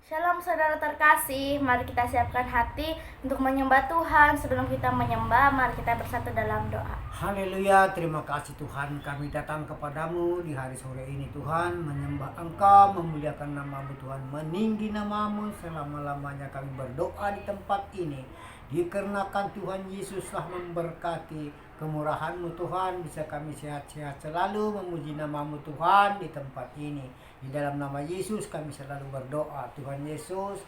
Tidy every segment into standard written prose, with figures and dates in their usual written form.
Shalom saudara terkasih, mari kita siapkan hati untuk menyembah Tuhan. Sebelum kita menyembah, mari kita bersatu dalam doa. Haleluya, terima kasih Tuhan, kami datang kepadamu di hari sore ini Tuhan, menyembah Engkau, memuliakan nama-Mu Tuhan, meninggi nama-Mu selama-lamanya. Kami berdoa di tempat ini, dikarenakan Tuhan Yesus telah memberkati kemurahan-Mu Tuhan, bisa kami sehat-sehat selalu memuji nama-Mu Tuhan di tempat ini. Di dalam nama Yesus kami selalu berdoa. Tuhan Yesus,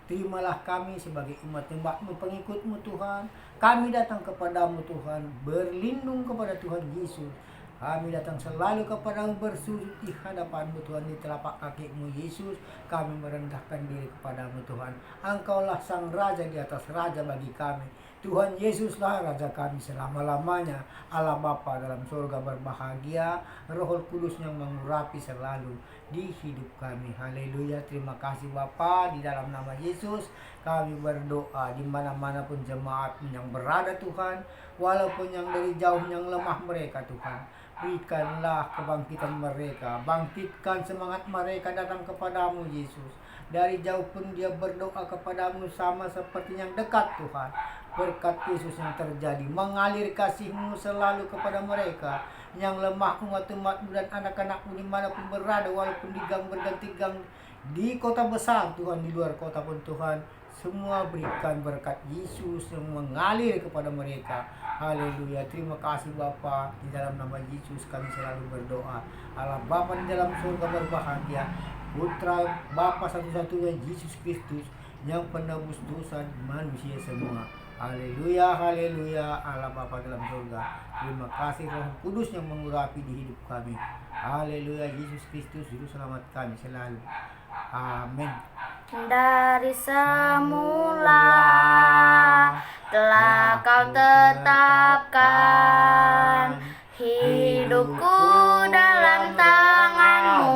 terimalah kami sebagai umat-umat-Mu, pengikut-Mu Tuhan. Kami datang kepadamu Tuhan, berlindung kepada Tuhan Yesus. Kami datang selalu kepadamu, bersujud di hadapan-Mu Tuhan, di telapak kaki-Mu Yesus. Kami merendahkan diri kepadamu Tuhan. Engkaulah sang Raja di atas Raja bagi kami. Tuhan Yesuslah Raja kami selama-lamanya. Allah Bapa dalam surga berbahagia, Roh Kudus yang mengurapi selalu di hidup kami. Haleluya, terima kasih Bapa. Di dalam nama Yesus kami berdoa, di mana-mana pun jemaat yang berada Tuhan, walaupun yang dari jauh, yang lemah mereka Tuhan, berikanlah kebangkitan mereka, bangkitkan semangat mereka datang kepadamu Yesus. Dari jauh pun dia berdoa kepadamu sama seperti yang dekat Tuhan. Berkat Yesus yang terjadi, mengalir kasih-Mu selalu kepada mereka yang lemah, umat-umat-Mu dan anak-anak-Mu dimanapun berada, walaupun di gang berganti gang, di kota besar Tuhan, di luar kota pun Tuhan, semua berikan berkat Yesus yang mengalir kepada mereka. Haleluya, terima kasih Bapa. Di dalam nama Yesus kami selalu berdoa. Allah Bapa di dalam surga berbahagia, Putra Bapa satu-satunya Yesus Kristus yang penebus dosa manusia semua. Haleluya, haleluya. Allah Bapa dalam surga, terima kasih Roh Kudus yang mengurapi di hidup kami. Haleluya, Yesus Kristus juru selamat kami selalu. Amin. Dari semula telah Kau tetapkan hidupku dalam tangan-Mu,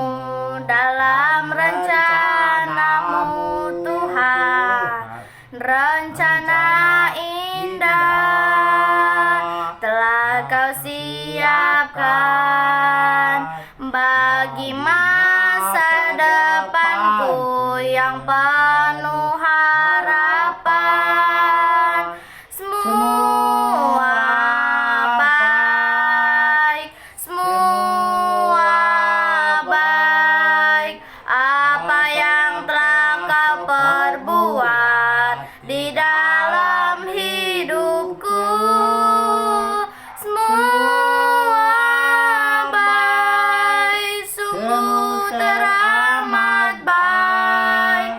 dalam rencana-Mu Tuhan. Rencana indah telah Kau siapkan bagi masa depanku yang penuh harapan. Semua baik, semua baik, apa yang telah Kau perbuat di dalam hidupku. Semua baik, sungguh teramat baik.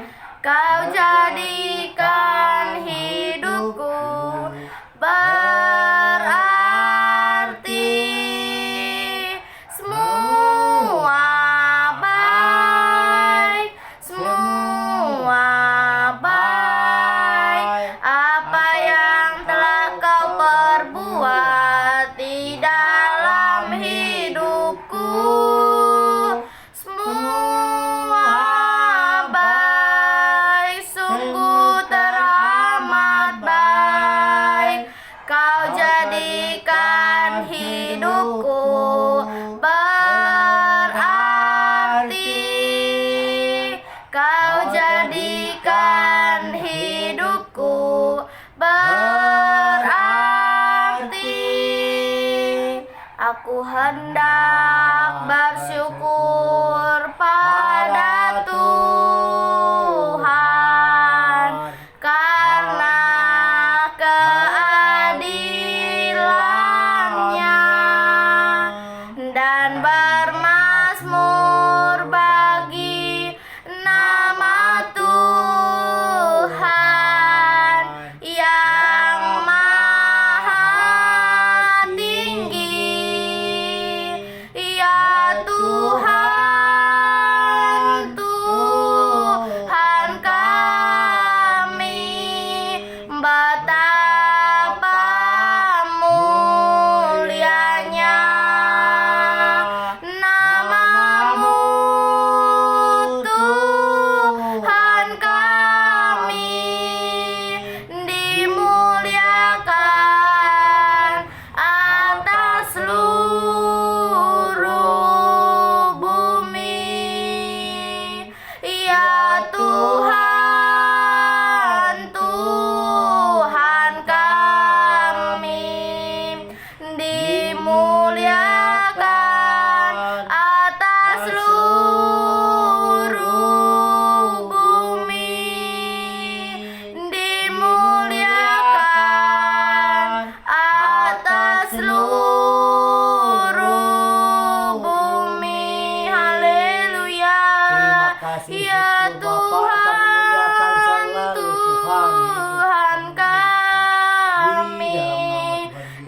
Tuhan, Tuhan kami.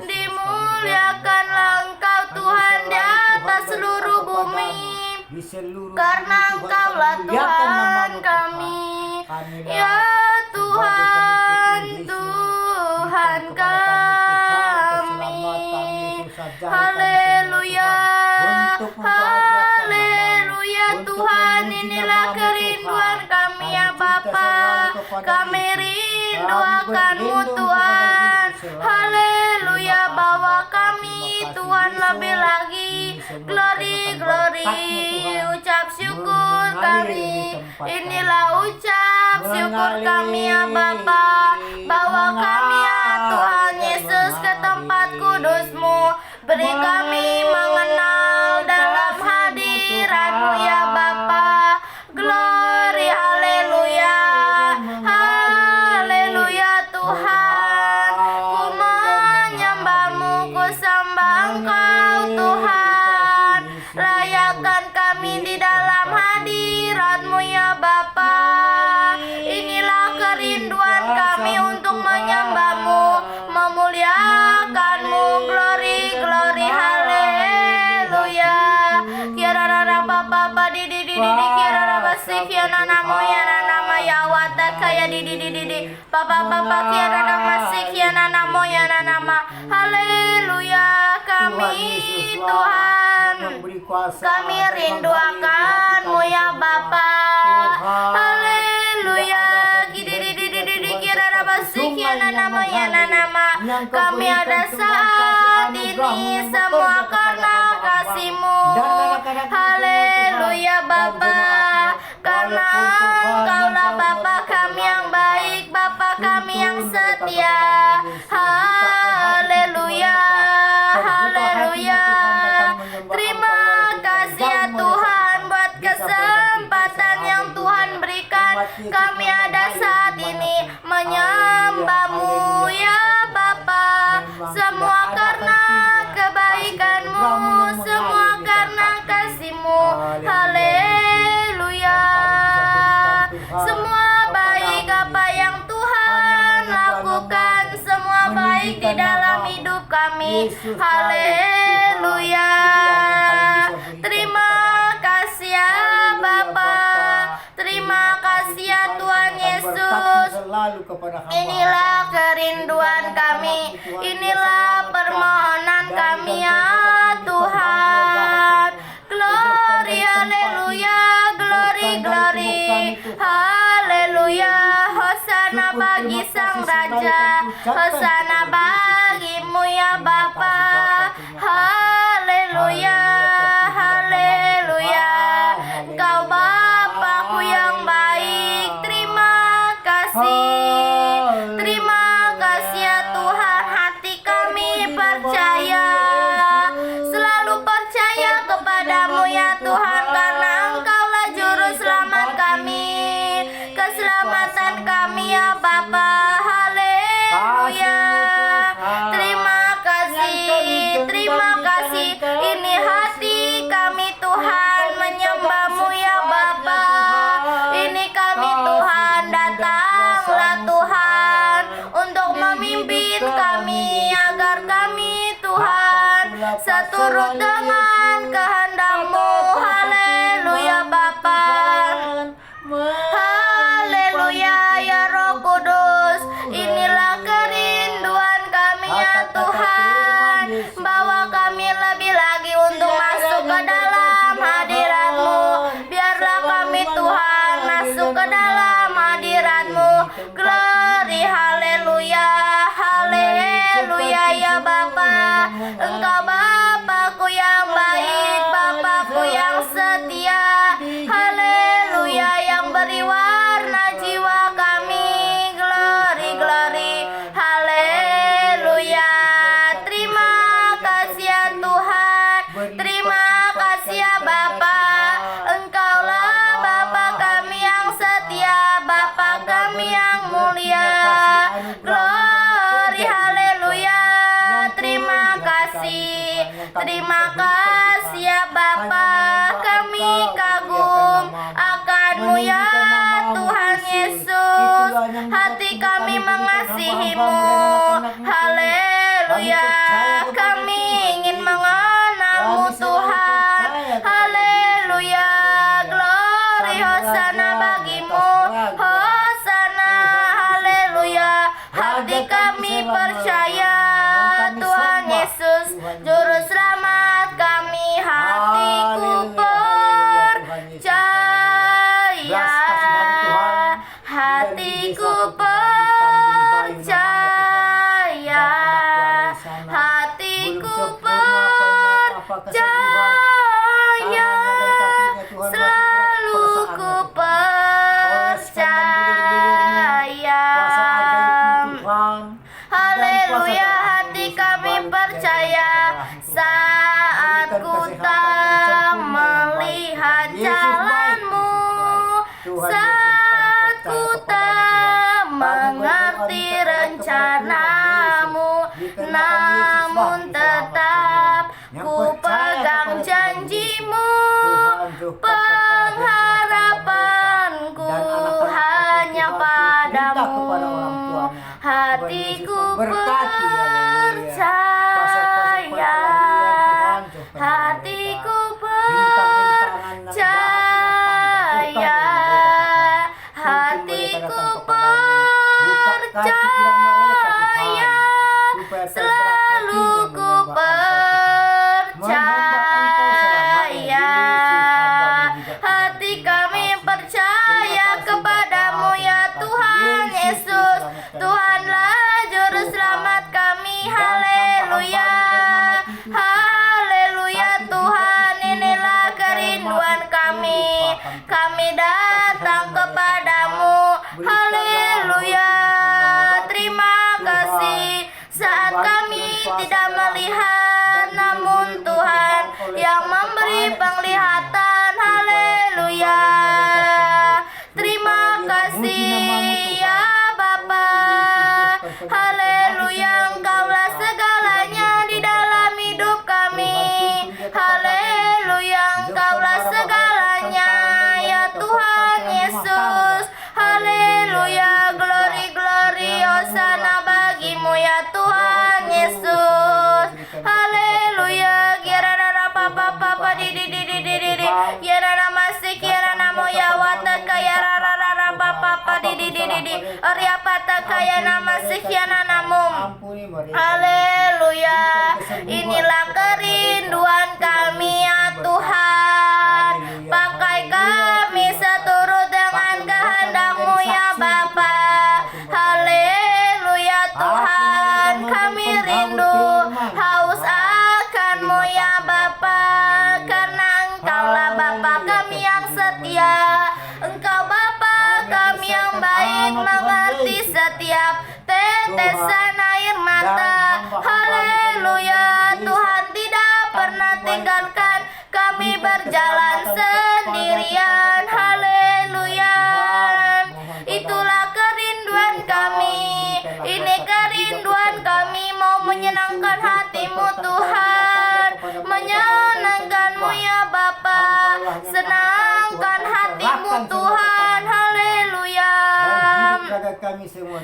Dimuliakanlah Engkau Tuhan di atas seluruh bumi, karena Engkaulah Tuhan kami. Ya Tuhan, Tuhan kami. Haleluya, haleluya Tuhan, inilah kerinduan kami ya Bapa. Kami rindu akan-Mu Tuhan. Haleluya, bawa kami Tuhan lebih lagi. Glory, glory, ucap syukur kami. Inilah ucap syukur kami ya Bapa. Bawa kami ya Tuhan Yesus ke tempat kudus-Mu. Beri kami mengenal dalam hadirat-Mu ya Bapa. Glory, haleluya, haleluya Tuhan. Ku menyembah-Mu, ku sembah Engkau Tuhan. Rayakan kami di dalam hadirat-Mu ya Bapa. Inilah kerinduan kami untuk menyembah-Mu, memuliakan-Mu. Glory, glory, haleluya. Kira rara papa di kira rara sih ya nanamu ya nanama ya wata kaya di papa kira rara sih ya nanamu ya nanama. Haleluya, kami Tuhan, kami rindu akan-Mu ya Bapa. Haleluya, kira rara sih ya nanama ya nanama. Kami ada saat ini semua karena kasih-Mu. Haleluya Bapa, karena Engkaulah Bapa kami yang baik, Bapa kami yang setia. Haleluya, haleluya. Terima kasih ya Tuhan buat kesempatan yang Tuhan berikan. Kami ada saat ini menyembah-Mu ya Bapa. Semua karena kebaikan-Mu, semua karena kasih-Mu. Haleluya. Semua baik apa yang Tuhan lakukan, semua baik di dalam hidup kami. Haleluya. Terima kasih ya Bapa. Terima kasih ya Tuhan Yesus. Inilah kerinduan kami, inilah permohonan kami ya Tuhan. Glory, haleluya, glory, glory, haleluya. Hosana bagi Sang Raja, hosana bagimu ya Bapa. Haleluya, haleluya. Kau Bapakku yang baik, terima kasih. Terima kasih ya Tuhan, hati kami percaya, selalu percaya kepadamu ya Tuhan, karena Engkaulah juru selamat kami, keselamatan kami ya Bapa. Haleluya. Terima kasih, terima kasih. Ini hati kami Tuhan menyembah-Mu ya Bapa. Ini kami Tuhan, datanglah Tuhan untuk memimpin kami, agar kami Tuhan seturut dengan kehendak-Mu. Haleluya Bapa. Haleluya ya Roh Kudus. Inilah kerinduan kami ya Tuhan. Bawa kami lebih lagi untuk masuk ke dalam hadirat-Mu. Biarlah kami Tuhan masuk ke dalam hadirat-Mu. Glory, haleluya, haleluya ya Bapa. Engkau Bapakku yang baik. mengasihimu. Haleluya, kami ingin mengenalmu Tuhan. Haleluya, glory Hosana bagimu, Hosana. Haleluya, hati kami percaya Tuhan Yesus Juru Selamat kami, hatiku percaya, hatiku percaya, hatiku percaya, selalu ku percaya. Haleluya, hati kami percaya saat ku tak melihat jalanmu, saat ku tak mengerti rencanamu, namun tetap ku pegang janjimu. Pengharapanku hanya padamu, hatiku percaya, hatiku percaya, hatiku percaya, selalu ku percaya. Hati kami percaya kepadamu ya Tuhan Yesus, Tuhanlah Juru Selamat kami. Haleluya, haleluya Tuhan, inilah kerinduan kami. Kami datang kepadamu. Haleluya, terima kasih saat kami tidak melihat, namun Tuhan yang memberi penglihatan. Haleluya, terima kasih ya Bapa. Haleluya, Engkaulah segalanya di dalam hidup kami. Haleluya, Engkaulah segalanya ya Tuhan Yesus. Haleluya, glory glory Hosana bagimu ya Tuhan Yesus. Haleluya, kirana papa papa di kirana masih kirana moya wata kaya rara papa di ariapata kaya nama sikiana namum. Haleluya, inilah kerinduan kami ya Tuhan. Pakai kami seturut dengan kehendak-Mu ya Bapa. Haleluya Tuhan, kami rindu haus akan-Mu ya Bapa, karena Engkaulah Bapa kami yang setia. Engkau Bapa kami yang baik, mengerti setiap tetesan air mata. Haleluya, Tuhan tidak pernah tinggalkan kami berjalan sendirian. Haleluya, itulah kerinduan kami. Ini kerinduan kami, mau menyenangkan hati-Mu Tuhan, menyenangkan-Mu ya Bapa. Senangkan hati-Mu Tuhan. Haleluya,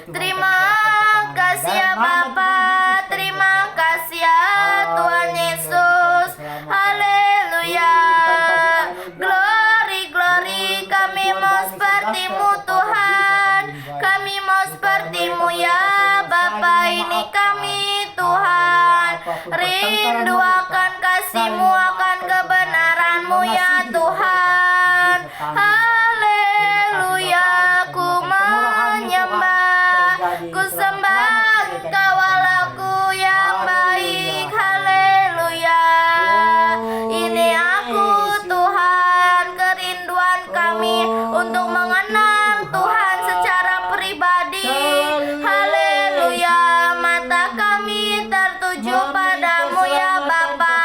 terima kasih ya Bapa, terima kasih ya Tuhan Yesus. Haleluya, glory glory, kami mau seperti-Mu Tuhan, kami mau seperti-Mu ya Bapa. Ini kami Tuhan, rindu akan kasih-Mu, akan kebenaran-Mu ya Tuhan. Haleluya, ku menyembah, ku sembah Engkau Allahku yang baik. Haleluya, ini aku Tuhan, kerinduan kami untuk mengenal Tuhan secara pribadi. Haleluya, mata kami tertuju padamu ya Bapa.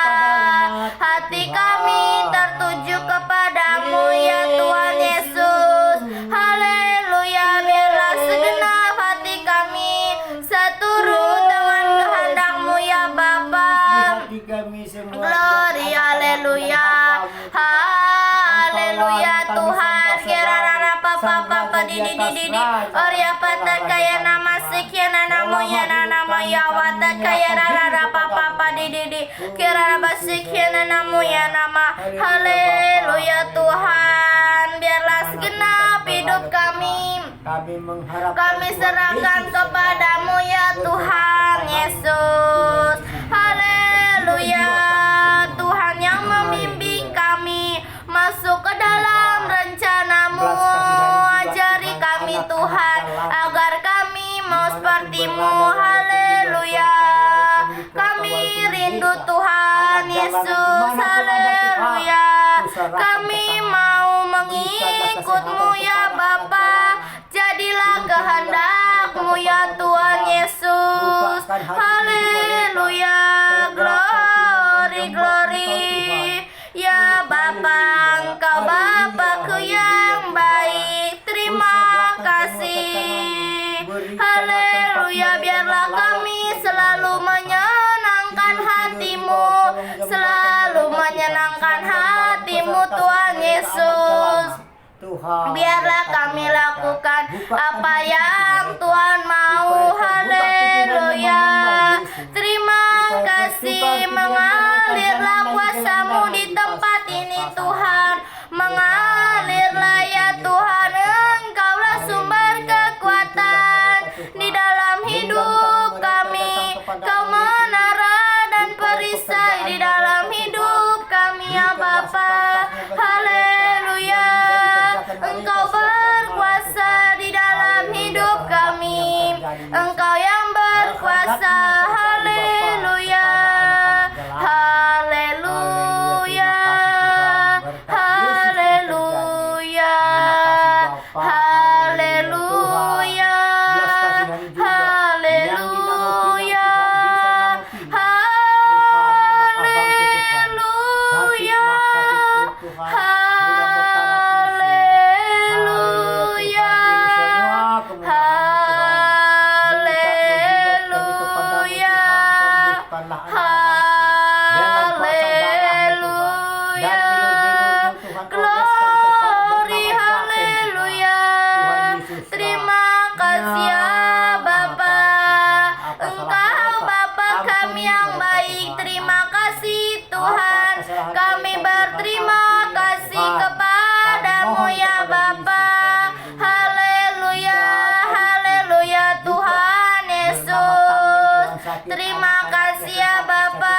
di di di di di Oria pata kaya nama sekian namo ya nama ya wata kaya rara papa di di di kira sekian namo ya nama. Haleluya Tuhan, biarlah segenap hidup kami kami serahkan kepadamu ya Tuhan Yesus. Haleluya Tuhan yang membimbing kami masuk ke dalam rencanamu. Ajari kami Tuhan agar kami mau sepertimu. Haleluya, kami rindu Tuhan Yesus. Haleluya, kami mau mengikutmu ya Bapa. Jadilah kehendakmu ya Tuhan Yesus. Haleluya, glory glory ya Bapa, Engkau Bapakku yang baik. Terima kasih. Haleluya, biarlah kami selalu menyenangkan hatimu, selalu menyenangkan hatimu Tuhan Yesus. Biarlah kami lakukan apa yang Tuhan mau. Haleluya, terima kasih. Mengalirlah kuasa-Mu di tempat ini Tuhan. Mengalirlah ya Tuhan, Engkaulah sumber kekuatan di dalam hidup kami. Kau menara dan perisai di dalam hidup kami ya Bapa. Haleluya, Engkau berkuasa di dalam hidup kami. Engkau yang berkuasa. Haleluya, haleluya, haleluya, haleluya, haleluya, haleluya, haleluya, haleluya, haleluya, glory, haleluya. Terima kasih ya Bapa, Engkau Bapa kami yang baik. Terima kasih Tuhan, kami berterima kasih kepadamu ya Bapa. Haleluya, haleluya Tuhan Yesus. Terima kasih ya Bapa,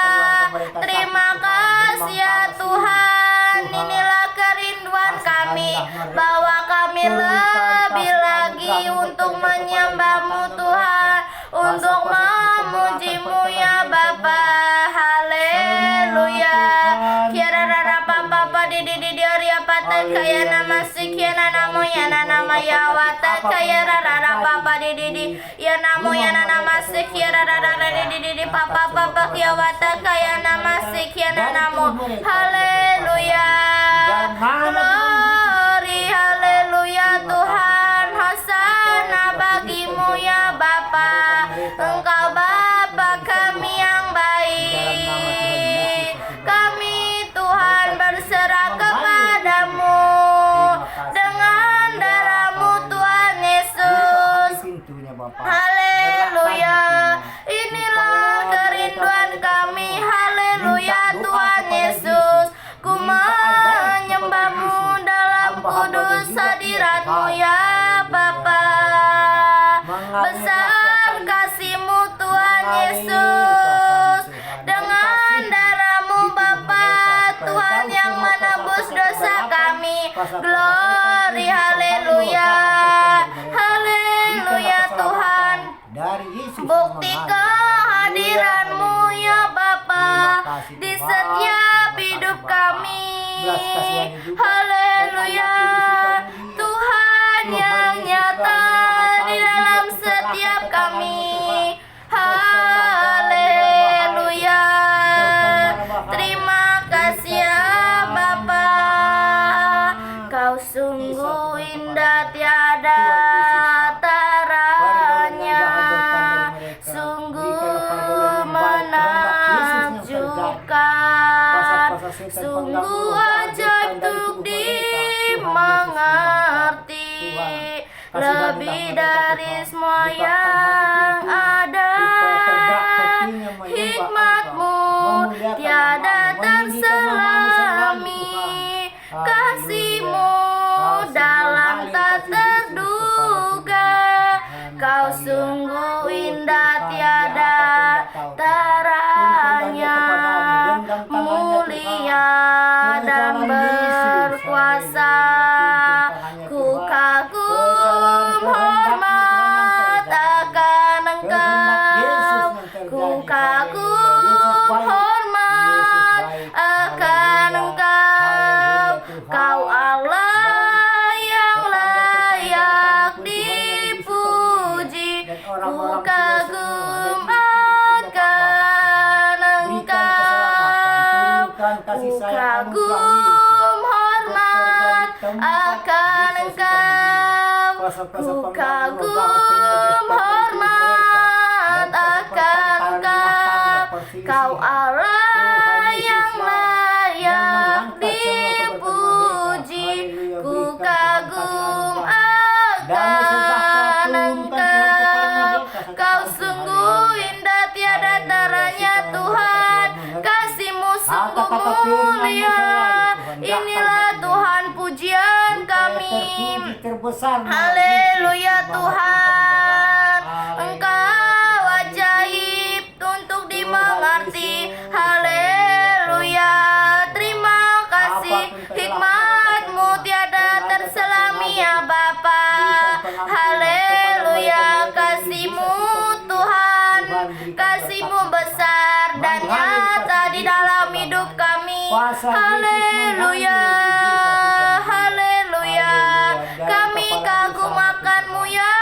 terima kasih ya Tuhan. Inilah kerinduan kami, bahwa kami lebih lagi untuk menyembah-Mu Tuhan, untuk memuji-Mu ya Bapa. Haleluya. Kiara rara papa di ria pata kaya nama sekian namo ya nama ya wata kaya rara papa di ya namo ya nama sekian rara di papa ya wata kaya nama sekian namo. Haleluya, glory, haleluya Tuhan. Hosana bagimu ya Bapa, Engkau Bapa kami yang baik. Kami Tuhan berserah kepadamu dengan darah-Mu Tuhan Yesus. Haleluya, inilah kerinduan kami. Haleluya Tuhan Yesus, ku menyembah-Mu dalam kudus hadirat-Mu ya Bapa. Besar kasih-Mu Tuhan Yesus, dengan darah-Mu Bapa Tuhan yang menebus dosa kami. Glory, haleluya, haleluya Tuhan. Bukti kehadiran-Mu ya Bapa di setiap hidup kami. Haleluya, Tuhan yang nyata di dalam setiap kami. Haleluya, terima kasih ya Bapa. Kau sungguh indah tiada taranya, sungguh menakjubkan, sungguh ajaib untuk dimengerti. lebih dari semua yang ada. Hikmat-Mu tiada terselami, kasih-Mu dalam tak terduga. Kau sungguh indah tiada taranya, mulia dan berkuasa. Ku kagum hormat akan Engkau, ku kagum hormat akan Engkau. Kau Allah yang layak dipuji, ku kagum akan Engkau, ku kagum hormat akan Engkau, ku kagum hormat akan Engkau. Kau Allah yang layak dipuji, ku kagum akan Engkau. Kau sungguh indah tiada taranya Tuhan, kasih-Mu sungguh mulia. Inilah Tuhan pujian kami. Haleluya Tuhan, Engkau ajaib untuk dimengerti. Haleluya, terima kasih. Hikmat-Mu tiada terselami ya Bapa. Haleluya, kasih-Mu Tuhan, kasih-Mu besar dan nyata di dalam hidup kami. Haleluya, haleluya, kami kagum akan-Mu ya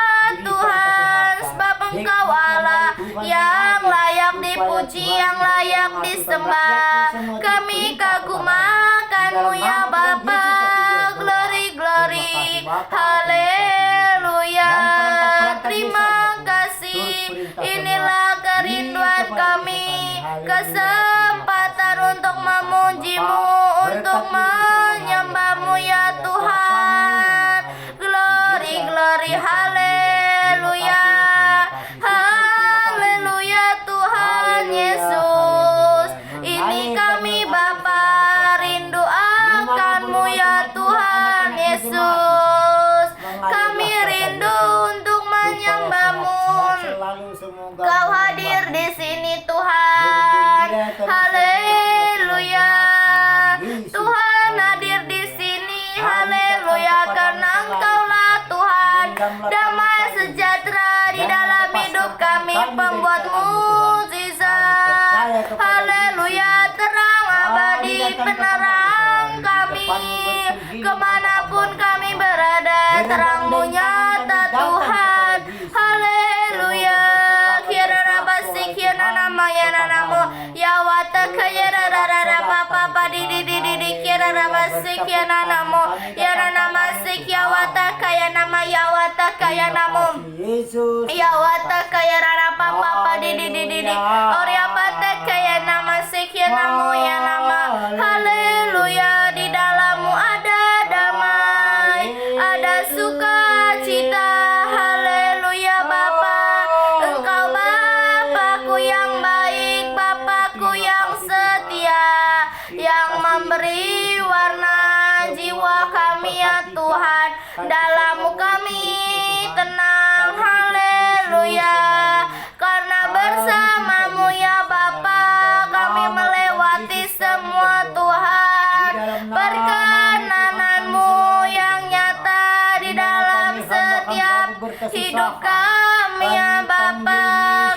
Tuhan, sebab Engkau Allah yang layak dipuji, yang layak disembah. Kami kagum akan-Mu ya Bapa. Glory, glory, haleluya, terima kasih. Inilah kerinduan kami, kesempatan untuk memuji-Mu, untuk menyembah-Mu ya Tuhan. Glory, glory, haleluya, haleluya Tuhan Yesus. Ini kami Bapa, rindu akan-Mu ya Tuhan Yesus. Kami rindu untuk menyembah-Mu. Kau hadir di sini Tuhan. Haleluya. Tuhan hadir di sini. Haleluya, karena Engkaulah Tuhan, damai sejahtera di dalam hidup kami, pembuat mukjizat. Haleluya, terang abadi penerang kami. Kemanapun kami berada, terang-Mu nyata Tuhan. Haleluya. Ya wata kaya rara papa padi di kira rabasik ya nanamu ya nanamasik ya wata kaya nama ya wata kaya namu ya wata kaya rara papa padi di orya pata kaya namasik ya namu ya nama. Haleluya, di dalam-Mu ada damai, ada sukacita. Haleluya Bapa, Engkau Bapakku yang baik, Bapakku yang setia, yang memberi warna jiwa kami ya Tuhan. Dalam-Mu kami tenang. Haleluya, karena bersama-Mu ya Bapa kami melewati semua Tuhan. Perkenanan-Mu yang nyata di dalam setiap hidup kami ya Bapa.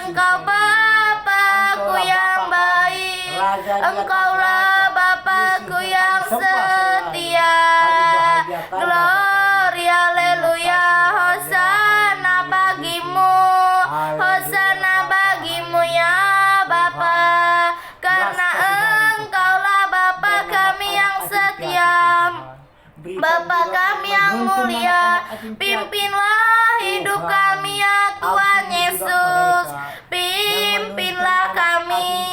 Engkau Bapakku yang baik, Engkaulah Bapakku yang setia. Glory, haleluya, hosana bagi-Mu, hosana bagi-Mu ya Bapa, karena Engkaulah Bapa kami yang setia, Bapa kami yang mulia. Pimpinlah hidup kami ya Tuhan Yesus, pimpinlah kami.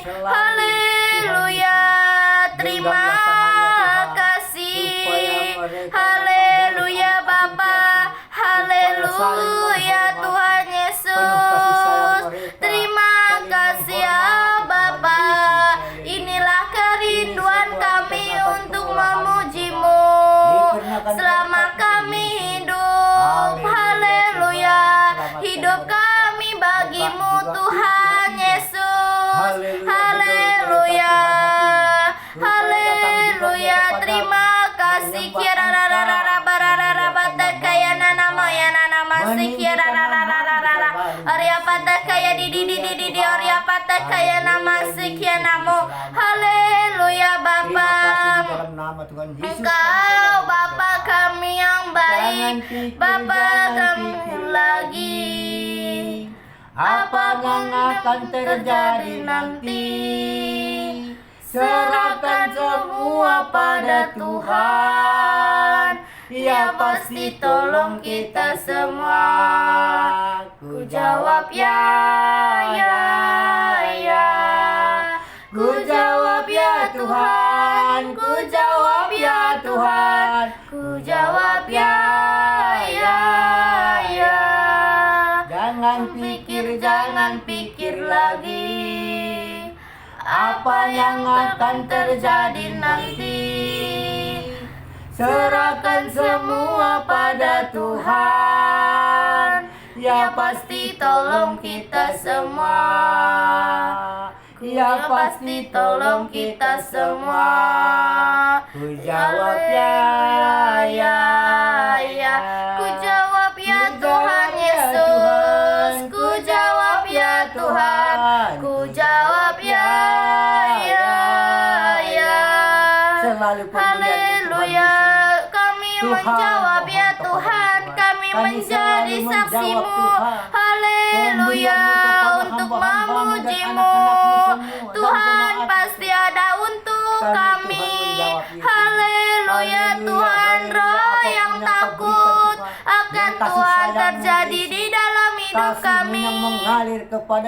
Haleluya, terima kasih. Haleluya Bapa, Haleluya Tuhan Yesus. Terima kasih ya Bapa. Inilah kerinduan kami untuk memuji-Mu selama kami hidup. Haleluya. Hidup kami bagi-Mu Tuhan Yesus. Haleluya. Haleluya. Terima kasih. Haleluya Bapa. dalam nama Tuhan Yesus. Engkau Bapa kami yang baik, Bapa kami lagi. Apa yang akan terjadi nanti, serahkan semua pada Tuhan. Ya pasti tolong kita semua. Ku jawab ya, ya, ya. Ku jawab ya Tuhan. Ku jawab ya Tuhan. Ku jawab ya, ya, ya. Jangan pikir lagi apa yang akan terjadi nanti. Serahkan semua pada Tuhan. Ya pasti tolong kita semua. Ya pasti tolong kita semua. Ku jawab ya, ya, ya. Ku jawab ya Tuhan Yesus. Ku jawab ya Tuhan. Ku jawab ya, ya, ya. Selalu Haleluya. Kami menjawab ya Tuhan. Kami menjadi saksi-Mu. Haleluya. Untuk memuji-Mu. Tuhan pasti ada untuk kami. Haleluya. Tuhan, roh yang takut akan Tuhan terjadi di dalam hidup kami.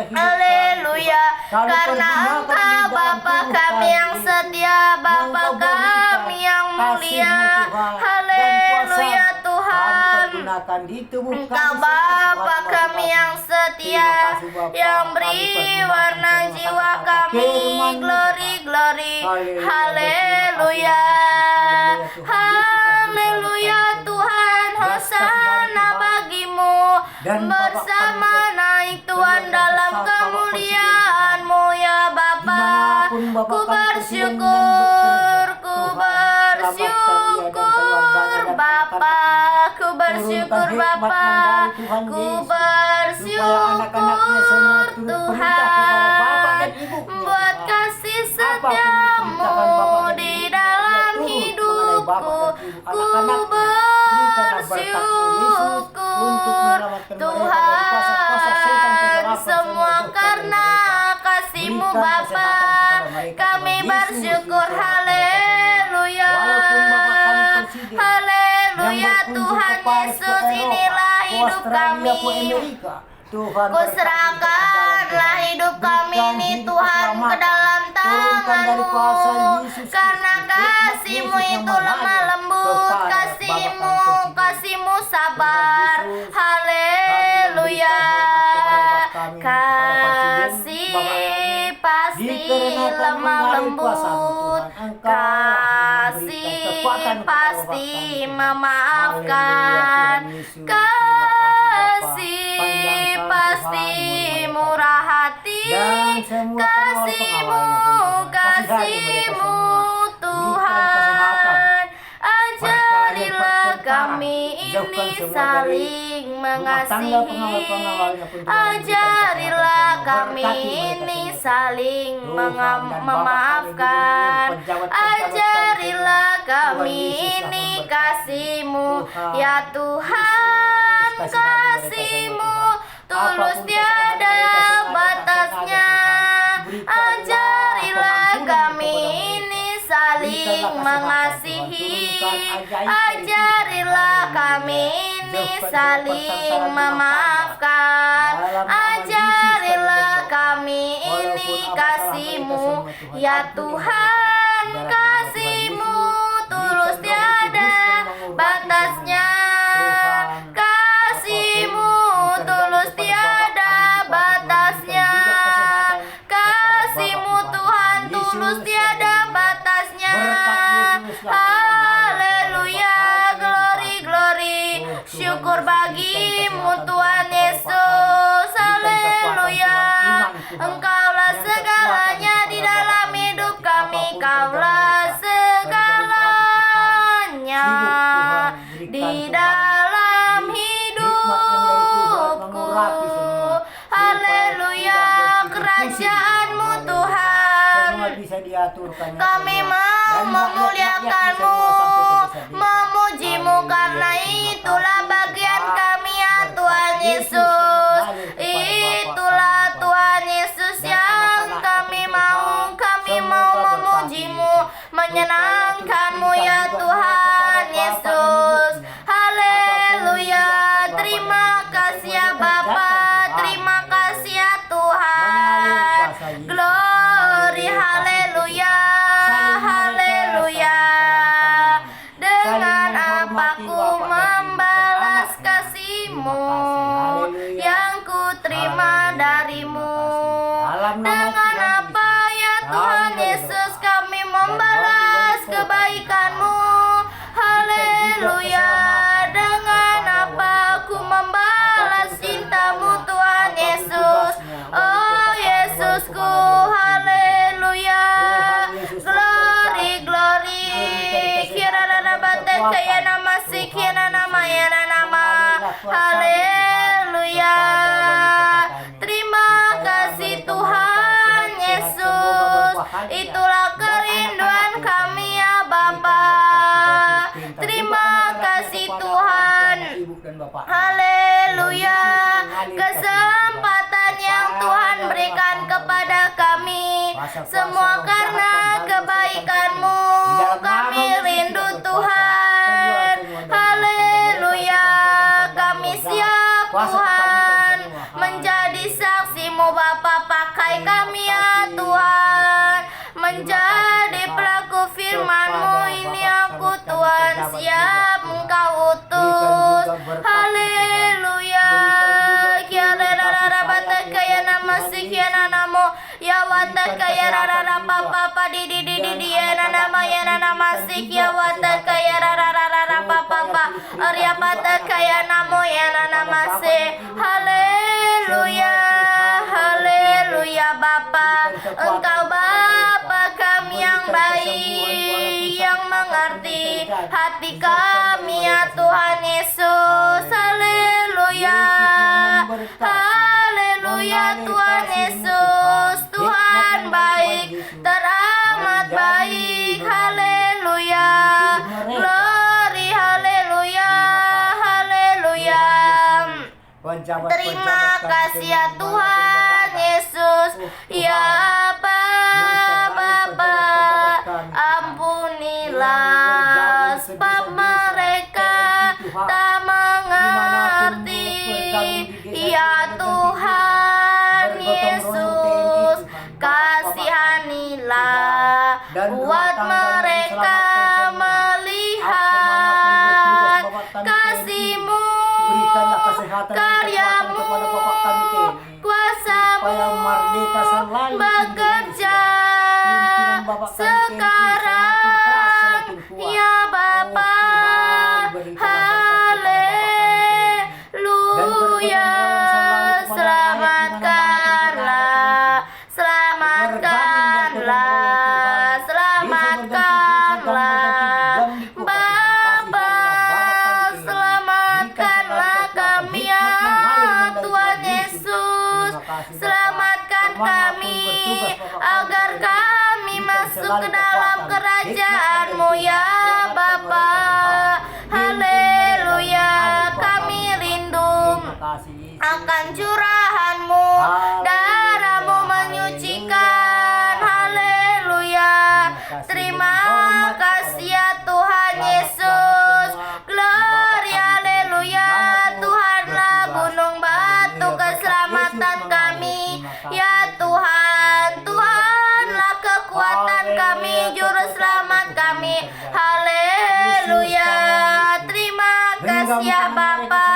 Haleluya. Karena Engkau Bapa kami yang setia, Bapa kami yang mulia. Haleluya Tuhan. Engkau Bapa kami yang setia, yang beri warna jiwa kami. Glory, glory. Haleluya. Haleluya Tuhan. Hosana bagi-Mu. Bersama naik Tuhan dalam kemuliaan-Mu ya Bapa. Ku bersyukur, ku bersyukur Bapa. Ku bersyukur Bapa. Ku bersyukur Tuhan buat kasih setia-Mu di dalam hidupku. Ku bersyukur Tuhan, semua karena kasih-Mu Bapa. Kami bersyukur. Haleluya. Haleluya Tuhan Yesus. Inilah hidup kami. Ku serahkanlah hidup kami ini Tuhan ke dalam tangan-Mu. Karena kasih-Mu itu lemah lembut, kasih-Mu sabar. Haleluya. Kasih pasti lemah lembut, kasih pasti memaafkan, kasih pasti murah hati, kasih-Mu Tuhan. Ajarilah kami ini saling mengasihi. Ajarilah kami ini saling memaafkan. Ajarilah kami ini kasih-Mu ya Tuhan. Kasih-Mu tulus tiada batasnya. Ajarilah kami ini saling mengasihi. Ajarilah kami ini saling memaafkan. Ajarilah kami ini kasih-Mu ya Tuhan. Kasih-Mu tulus tiada batasnya. Kasih-Mu bagimu Tuhan Yesus. Haleluya. Engkaulah segalanya di dalam hidup kami. Kaulah segalanya di dalam hidupku. Haleluya. Kerajaanmu Tuhan, bisa diaturkan. kami mau memuliakanmu, memujimu, karena itulah bagian kami ya Tuhan Yesus. Itulah Tuhan Yesus yang kami mau memujimu, menyenangkanmu ya Tuhan Yesus. Haleluya. Terima kasih ya Bapa, terima kasih ya Tuhan. Glory, haleluya, haleluya. Dengan apa ku membalas kasih-Mu yang ku terima darimu? Dengan apa ya Tuhan Yesus kami membalas kebaikan-Mu? Haleluya. Dengan apa ku membalas cinta-Mu Tuhan Yesus? Oh Yesusku, haleluya. Glory, glory. Kaya nama sikiana nama yana nama. Haleluya. Terima kasih Tuhan Yesus. Itulah kerinduan kami ya Bapa. Terima kasih Tuhan. Haleluya. Kesempatan yang Tuhan berikan kepada kami, semua karena kebaikan-Mu. Kami rindu Tuhan. Haleluya. Kami siap Tuhan menjadi saksi-Mu Bapa. Pakai kami ya Tuhan menjadi pelaku firman-Mu. Ini aku Tuhan, siap Engkau utus. Haleluya. Kaya nama sikiana namo ya wata kaya rara papa di nama ya nama sik ya wata kaya rara papa arya pata kaya namo ya nama se. Haleluya, haleluya Bapa. Engkau Bapa kami yang baik, yang mengerti hati kami ya Tuhan Yesus. Haleluya, haleluya Tuhan Yesus. Tuhan baik, teramat baik. Haleluya, glory, haleluya, haleluya. Terima kasih ya Tuhan Yesus. Ya Bapa, ampunilah sebab mereka tak mengerti. Ya Tuhan Yesus, kasihanilah buat mereka melihat kasih-Mu, karya-Mu, kuasa-Mu bekerja sekarang ya Bapa. Haleluya. Selamatkanlah, selamatkanlah, selamatkanlah Bapa. Selamatkanlah kami ya Tuhan Yesus. Selamatkan kami agar kami masuk ke dalam kerajaan-Mu ya Bapa. Haleluya. Kami rindu akan curahan-Mu, darah-Mu menyucikan. Haleluya. Terima kasih ya Tuhan Yesus. Glory, haleluya. Tuhanlah gunung batu keselamatan kami ya Tuhan. Tuhanlah kekuatan kami, juru selamat kami. Haleluya. Terima kasih ya Bapa.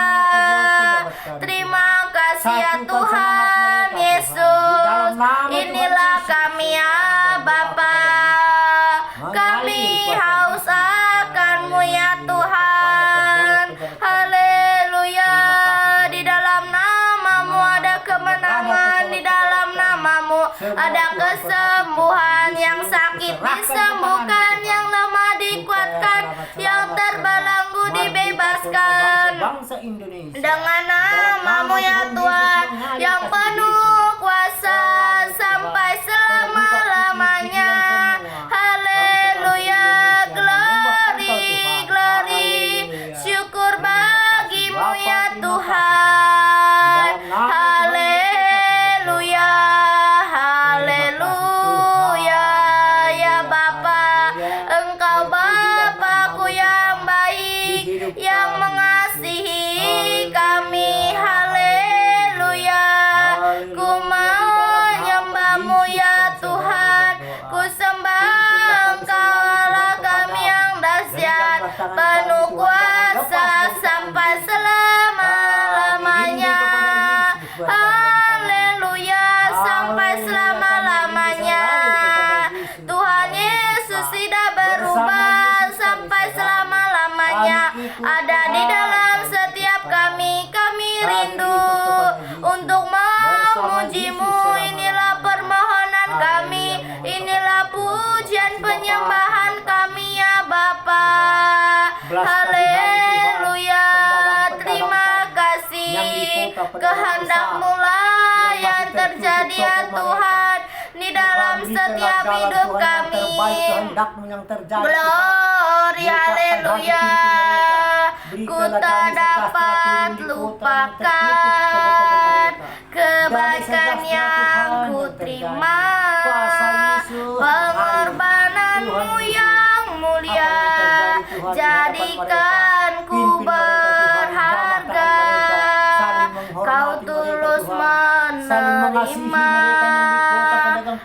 Terima kasih ya Tuhan Yesus. Inilah kami ya Bapa. Kami haus akan-Mu ya Tuhan. Haleluya. ada kesembuhan, yang sakit disembuhkan, yang lemah dikuatkan, yang terbelenggu dibebaskan. Bangsa Indonesia Dengan namamu ya Tuhan, yang penuh kuasa sampai selama-lamanya. Haleluya, glory, glory, syukur bagimu ya Tuhan. Haleluya, haleluya, ya Bapa, Engkau Bapakku yang baik, yang mengasihi kami. Haleluya, ku menyembahmu ya Tuhan, ku sembah Engkau Allah kami yang dahsyat, penuh kuasa sampai selama-lamanya. Haleluya, sampai selama-lamanya. Tuhan Yesus tidak berubah sampai selama-lamanya. Ada di dalam setiap kami, kami rindu untuk memujimu. Inilah permohonan kami, inilah pujian penyembahan kami ya Bapa. Haleluya, terima kasih. Kehendak-Mu lah yang terjadi ya Tuhan di dalam setiap hidup kami. Glory, haleluya. Ku tak dapat lupakan kebaikan yang ku terima, pengorbananmu yang mulia, jadikan ku berharga. Kau tulus menerima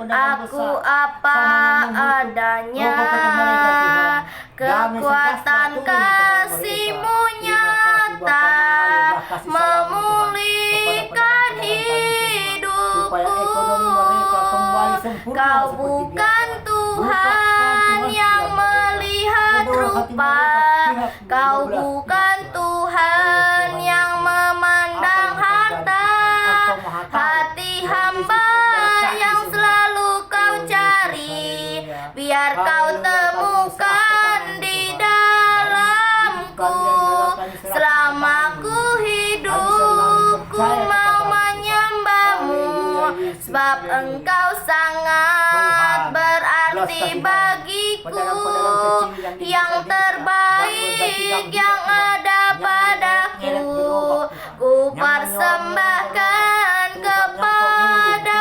aku apa adanya. Kekuatan kasih-Mu nyata memulihkan hidupku. Kau bukan Tuhan yang melihat rupa, Kau bukan Tuhan yang memandang harta. Hati hamba yang selalu Kau cari, biar Kau temukan di dalamku. Selama ku hidup, ku mau menyembah-Mu, sebab Engkau sangat berarti bagiku. Yang terbaik yang ada padaku, ku persembahkan kepadamu.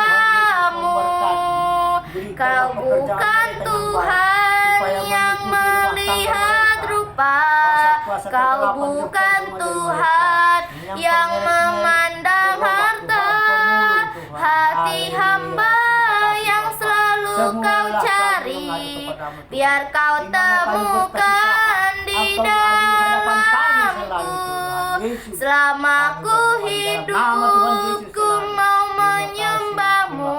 Kau bukan Tuhan yang melihat rupa, Kau bukan Tuhan yang memandang harta. Hati hamba yang selalu Kau cari, biar Kau temukan di dalamku. Selama ku hidup, ku mau menyembah-Mu,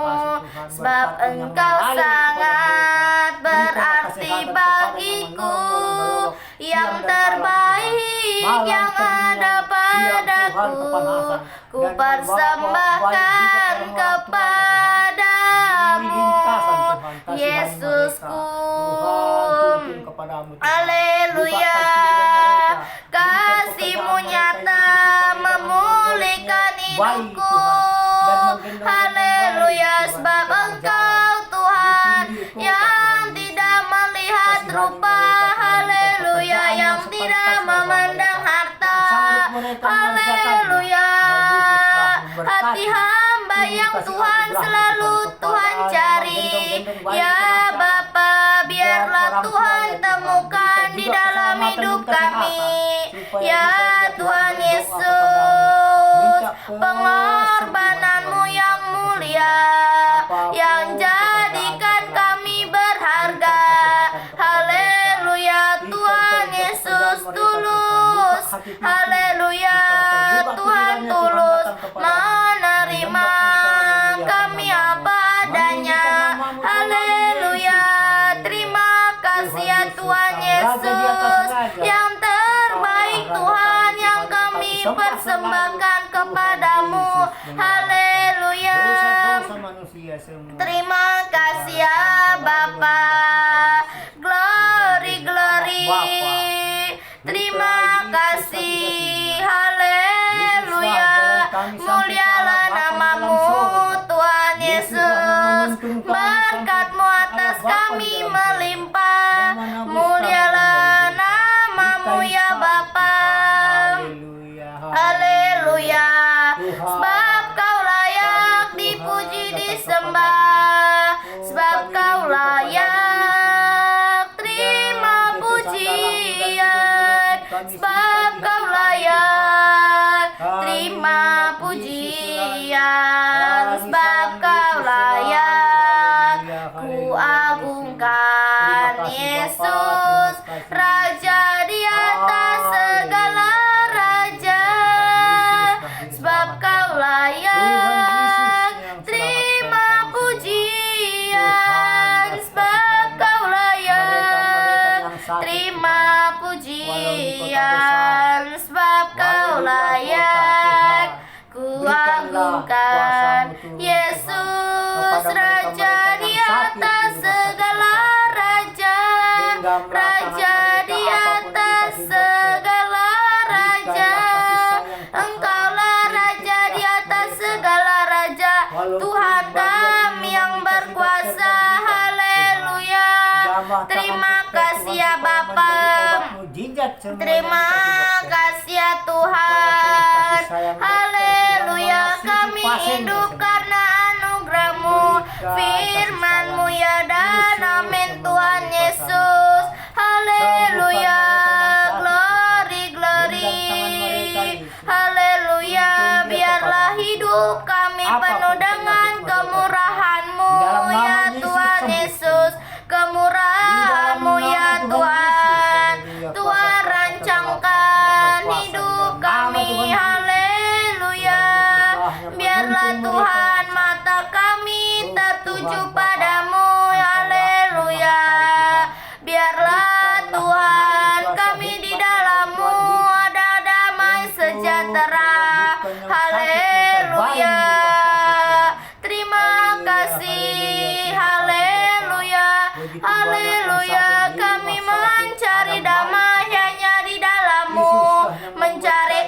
sebab Engkau sangat berarti bagiku. Yang terbaik yang ada padaku, ku persembahkan kepadamu, Yesusku. Haleluya, kasih-Mu nyata memulihkan hidupku. Haleluya, sebab Engkau Tuhan yang tidak melihat rupa. Haleluya, yang tidak memandang harta. Haleluya, hati hamba yang Tuhan selalu Tuhan cari. Ya Bapa, biarlah Tuhan temukan di dalam hidup kami. Ya Tuhan Yesus, pengorbanan-Mu yang mulia, yang jadikan kami berharga. Haleluya, Tuhan Yesus tulus. Haleluya, Tuhan tulus menerima kami apa adanya. Haleluya, terima kasih ya Tuhan Yesus. Yang terbaik Tuhan yang kami persembahkan. persembahkan kepadamu. Haleluya. Dosa-dosa manusia semua. Terima kasih ya Bapa. Glory, glory. Terima kasih. Haleluya. Mulialah namamu Tuhan Yesus. Berkat-Mu atas kami melimpah. Mulialah namamu ya Bapa. Haleluya. Sebab Kau layak dipuji disembah. Sebab Kau layak terima pujian. Sebab Kau layak terima pujian. Sebab Kau layak ku agungkan Yesus, Raja di atas segala raja. Sebab Kau layak terima pujian. Sebab Kau layak terima pujian. Sebab Kau layak ku agungkan Yesus, Raja di atas segala raja. Raja di atas segala raja. Engkaulah Raja di atas segala raja. Tuhan kami yang berkuasa. Haleluya. Terima kasih ya Bapa. Terima kasih ya Tuhan. Haleluya. Kami hidup karena anugerah-Mu, firman-Mu ya dan amin Tuhan Yesus. Haleluya. Glory, glory. Haleluya. Biarlah hidup kami penuh dengan kemurahan-Mu ya Tuhan Yesus. Kemurahan-Mu ya Tuhan. Tuhan rancangkan hidup kami. Haleluya. Biarlah Tuhan mata kami tertuju padamu. Haleluya. Biarlah Tuhan kami di dalam-Mu ada damai sejahtera. Haleluya. Terima kasih. Haleluya. Haleluya. Kami mencari damai hanya di dalam-Mu, mencari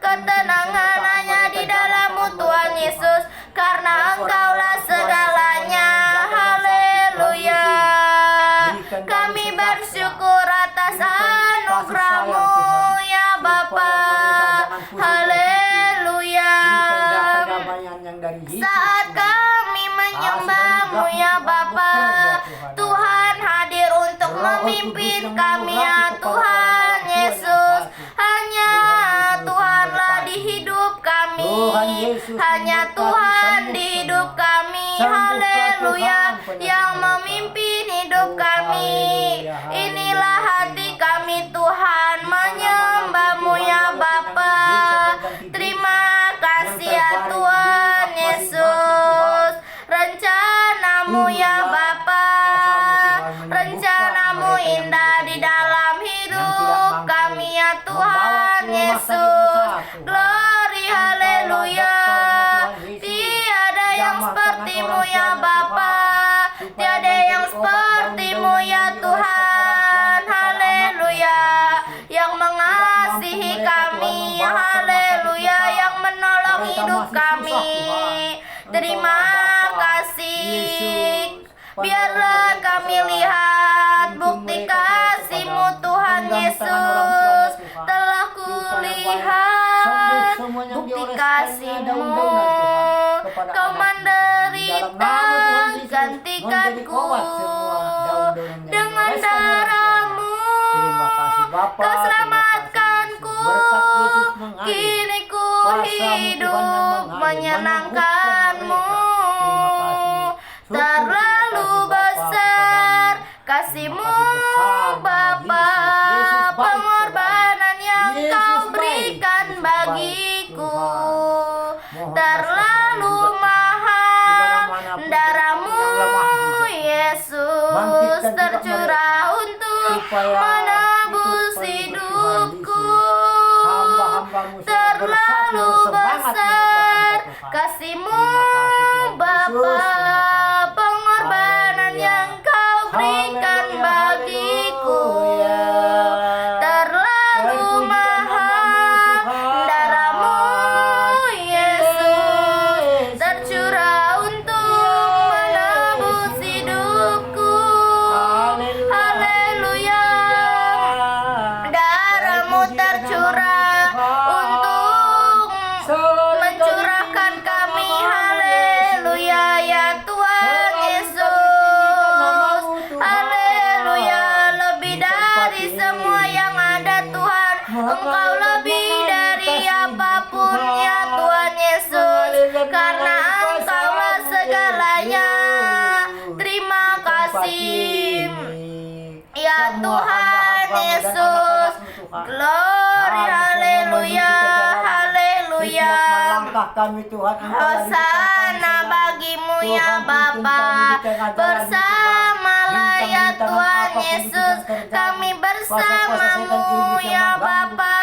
ketenangan hanya di dalam-Mu Tuhan Yesus, karena Engkaulah segalanya. Haleluya. Kami bersyukur atas anugerah-Mu ya Bapa. Haleluya. Saat kami menyembah-Mu ya Bapa, Tuhan hadir untuk memimpin kami ya Tuhan Yesus. Hanya Tuhanlah di hidup kami. Hanya Tuhan di hidup kami. Haleluya. Yang memimpin hidup kami. Inilah hati kami Tuhan, menyembah-Mu ya Bapa. Terima kasih ya Tuhan Yesus. Rencana-Mu ya Bapa. Rencana-Mu indah di dalam hidup kami ya Tuhan Yesus. Glory, haleluya. Tiada yang seperti-Mu ya Bapa. Tiada yang seperti-Mu ya Tuhan. Haleluya. Yang mengasihi kami. Haleluya. Yang menolong hidup kami. Terima kasih. Biarlah kami lihat bukti kasih-Mu Tuhan Yesus. Telah kulihat bukti kasih-Mu. Kau menderita gantikanku dengan darah-Mu. Kau selamatkanku. Kini ku hidup menyenangkan-Mu. Terlalu besar kasih-Mu Bapa. Pengorbanan yang Kau berikan bagiku terlalu mahal. Darah-Mu Yesus tercurah untuk menebus hidupku. Terlalu semangat besar, menyembah Engkau, Tuhan. kasih-Mu Terima kasih, Tuhan Bapa, Yesus. pengorbanan Haleluya. yang Kau berikan Haleluya, bagiku haleluya. terlalu Terpujilah mahal. namamu, Tuhan. Darah-Mu Yesus tercurah untuk menebus hidupku. Haleluya. Darah-Mu tercurah untuk mencurahkan kami. Haleluya ya Tuhan Yesus. Haleluya. Lebih dari semua yang ada Tuhan, Engkau lebih dari apapun ya Tuhan Yesus, karena Engkaulah segalanya. Terima kasih ya Tuhan Yesus. Glory, haleluya, haleluya. Kami Tuhan, Hosana bagimu ya Bapa, bersamalah ya Tuhan Yesus, kami bersamamu ya Bapa,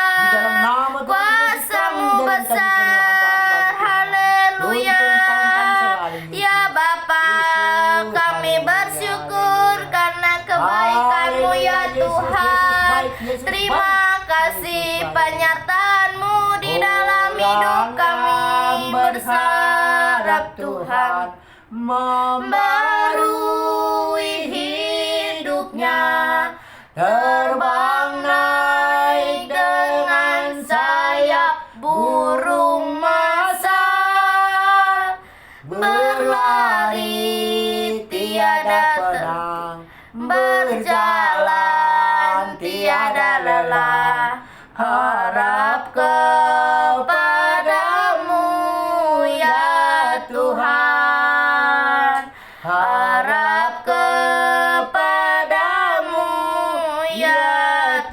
kuasa-Mu besar, haleluya. Ya Bapa, kami bersyukur karena kebaikan-Mu ya Tuhan. Terima kasih penyertaan-Mu di dalam hidup kami. Berharap Tuhan membarui hidupnya, terbang naik dengan sayap burung masal, berlari tiada pedang, berjalan tiada lelah, harap kepadamu ya Tuhan, harap kepadamu ya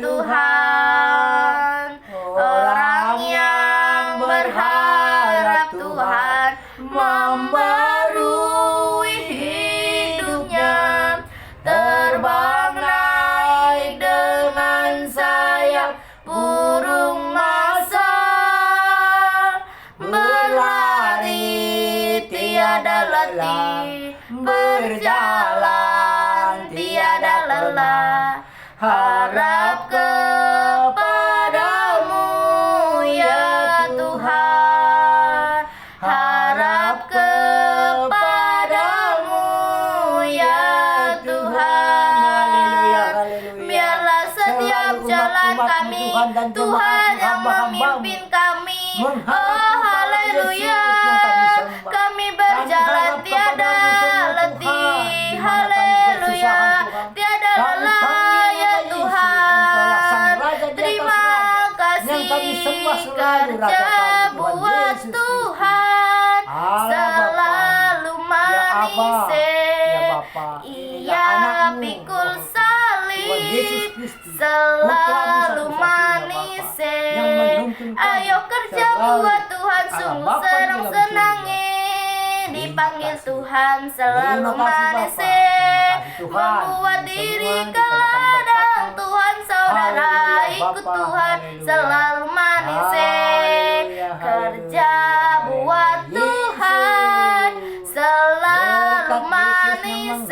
Tuhan. Orang yang berharap Tuhan membarui hidupnya, terbang naik dengan sayap burung masal, berlari tiada letih, berjalan tiada lelah, harap kepadamu ya Tuhan, harap kepadamu ya Tuhan. Biarlah setiap jalan kami, Tuhan yang memimpin kami. Oh haleluya, kami berjalan tiada letih, haleluya, tiada lelah ya Tuhan. Terima kasih kerja buat Tuhan selalu manis. Ia pikul salib selalu manis. Ayo kerja buat Tuhan sungguh senang-senangnya, dipanggil Tuhan selalu manis. Membuat diri ke ladang Tuhan, saudara ikut Tuhan selalu manis. Kerja buat Tuhan selalu manis.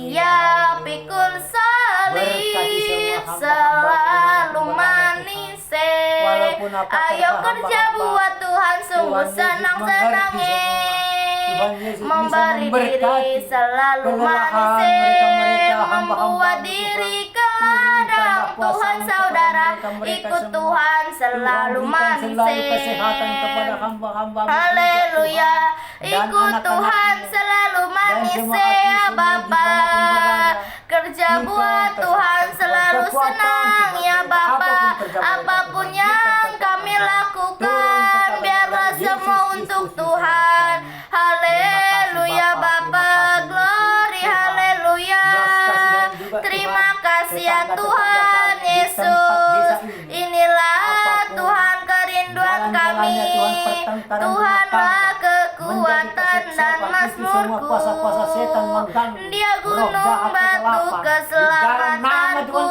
Ia pikul salib selalu manis. Ayo kerja buat Tuhan sungguh senang-senangnya, memberi diri selalu manis. Membuat diri ke ladang Tuhan, saudara ikut Tuhan selalu manis. Haleluya, ikut Tuhan selalu manis ya Bapa. Kerja buat Tuhan selalu senang ya Bapa. Apapun yang kami lakukan, biarlah semua untuk Tuhan. Haleluya Bapa, glory, haleluya. Terima kasih ya Tuhan Yesus. Inilah Tuhan kerinduan kami, Tuhanlah kekuatan dan mazmurku. Dia gunung batu keselamatanku,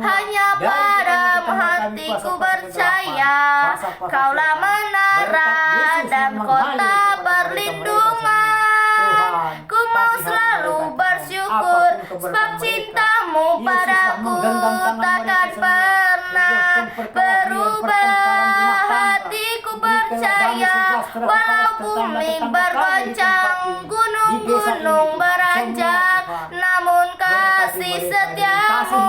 hanya padamu hatiku percaya Kaulah menara dan kota perlindungan. Ku mau selalu bersyukur sebab cintamu padaku takkan pernah berubah. Hatiku percaya walau bumi bergoncang, gunung-gunung beranjak, namun kasih setiamu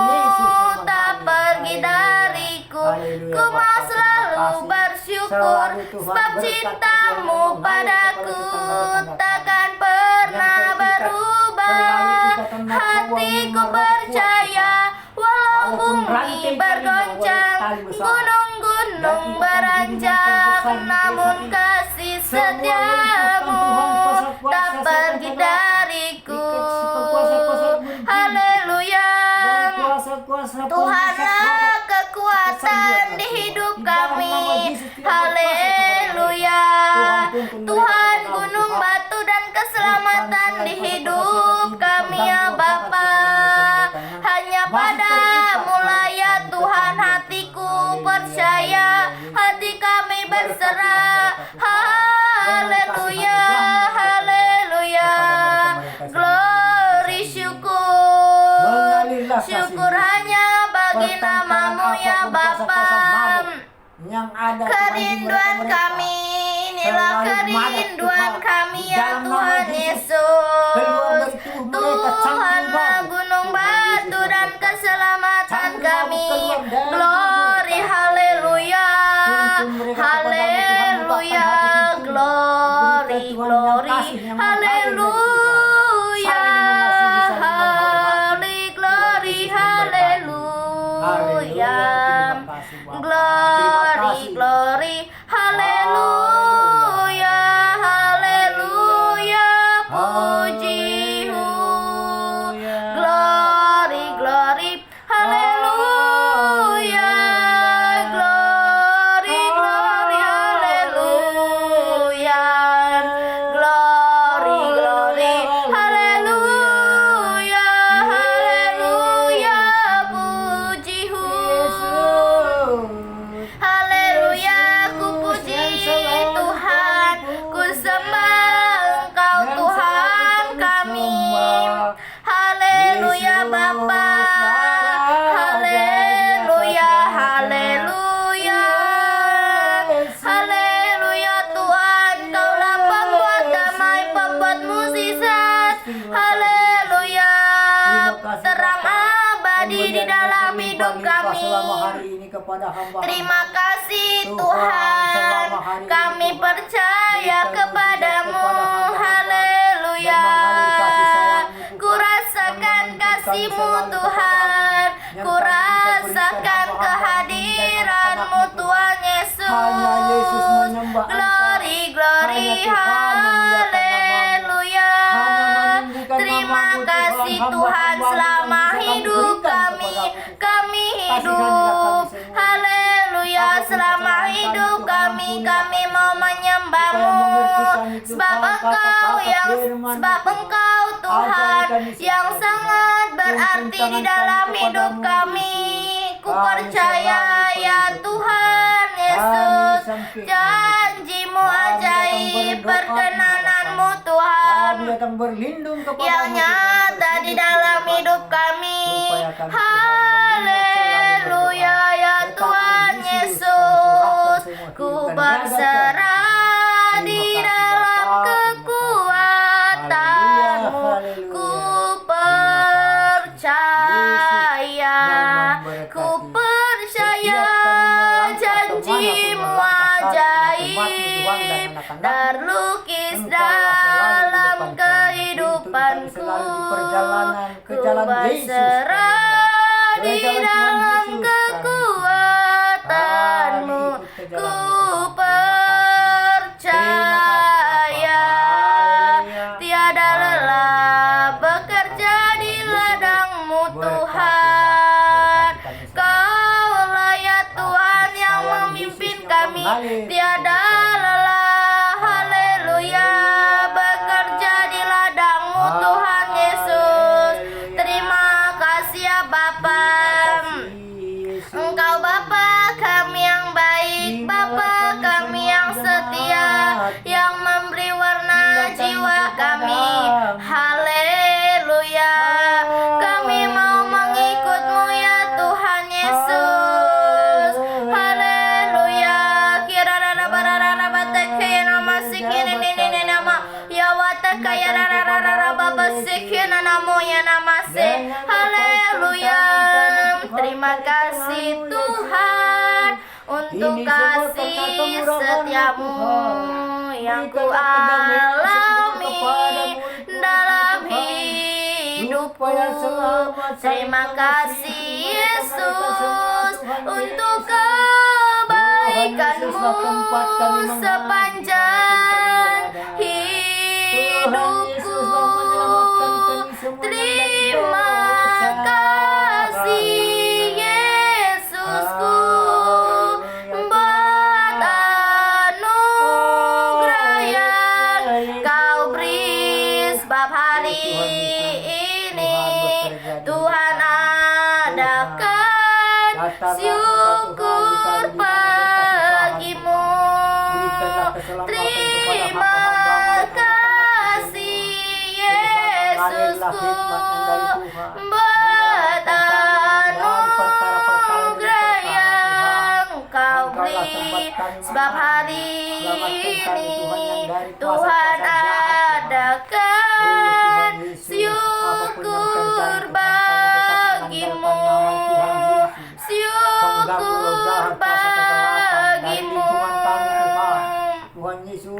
tak pergi dariku. Ku mau selalu bersyukur sebab cintamu padaku takkan pernah berubah. Hatiku percaya walau bumi bergoncang, gunung-gunung beranjak, namun kasih setiamu tak pergi dariku. Haleluya. Tuhanlah kekuatan di hidup kami. Haleluya. Tuhan gunung batu dan keselamatan di hidup kami ya Bapa. Hanya padamu lah ya Tuhan hatiku percaya, hati kami berserah. Haleluya, haleluya. Glory, syukur hanya bagi namamu ya Bapa. Kerinduan kami, inilah kerinduan kami ya Tuhan Yesus. Tuhanlah gunung batu dan keselamatan kami. Glory, haleluya, haleluya. Glory, glory, haleluya. Glory, haleluya. Glory, glory, haleluya, haleluya, pujimu. Glory, glory, haleluya. Glory, glory, haleluya. Glory, glory, haleluya, haleluya, pujimu. Haleluya, ku puji Tuhan, ku sembah Engkau Tuhan kami. Haleluya Bapa, haleluya, haleluya. Haleluya Tuhan, Kaulah pembuat damai, pembuat mukjizat. Haleluya, terang abadi di dalam hidup kami. Terima kasih Tuhan, kami percaya kepadamu. Haleluya, ku rasakan kasih-Mu Tuhan, ku rasakan kehadiran-Mu Tuhan Yesus. Glory, glory, haleluya. Terima kasih Tuhan selama hidup kami hidup. Haleluya, selama hidup kami mau menyembah-Mu. Sebab Engkau Tuhan yang sangat berarti di dalam hidup kami. Ku percaya ya Tuhan Yesus, janji-Mu ajaib, perkenanan-Mu Tuhan yang nyata di dalam hidup kami. Haleluya ya Tuhan Yesus, ku berserah di dalam kekuatan-Mu. Ku percaya janji-Mu ajaib terlukis dalam kehidupanku. Ku berserah di dalam kekuatan-Mu. Ku percaya tiada lelah bekerja di ladang-Mu Tuhan. Kaulah ya Tuhan yang memimpin kami, tiada lelah. Haleluya, bekerja di ladang-Mu Tuhan Yesus. Terima kasih ya Bapa. Engkau Bapa Sekian namanya namase. Haleluya. Terima kasih Tuhan untuk kasih setiamu yang ku alami dalam hidupku. Terima kasih Yesus untuk kebaikanmu sepanjang hidupku. Terima kasih Yesusku buat anugerah yang kau beri sebab hari ini Tuhan adakan syukur bagimu. Terima kasih Yesusku buat anugerah yang kau beri sebab hari ini Tuhan adakan syukur bagimu. Syukur bagimu.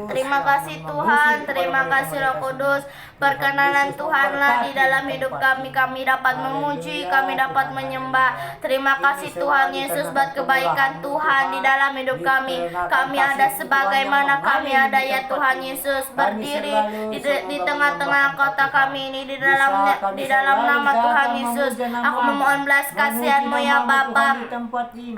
Terima kasih Tuhan, terima kasih Roh Kudus. Perkenanan Tuhanlah di dalam hidup kami. Kami dapat memuji, kami dapat menyembah. Terima kasih Tuhan Yesus buat kebaikan Tuhan di dalam hidup kami. Kami ada sebagaimana kami ada ya Tuhan Yesus, berdiri di tengah-tengah kota kami ini di dalam nama Tuhan Yesus. Aku memohon belas kasihan-Mu ya Bapa.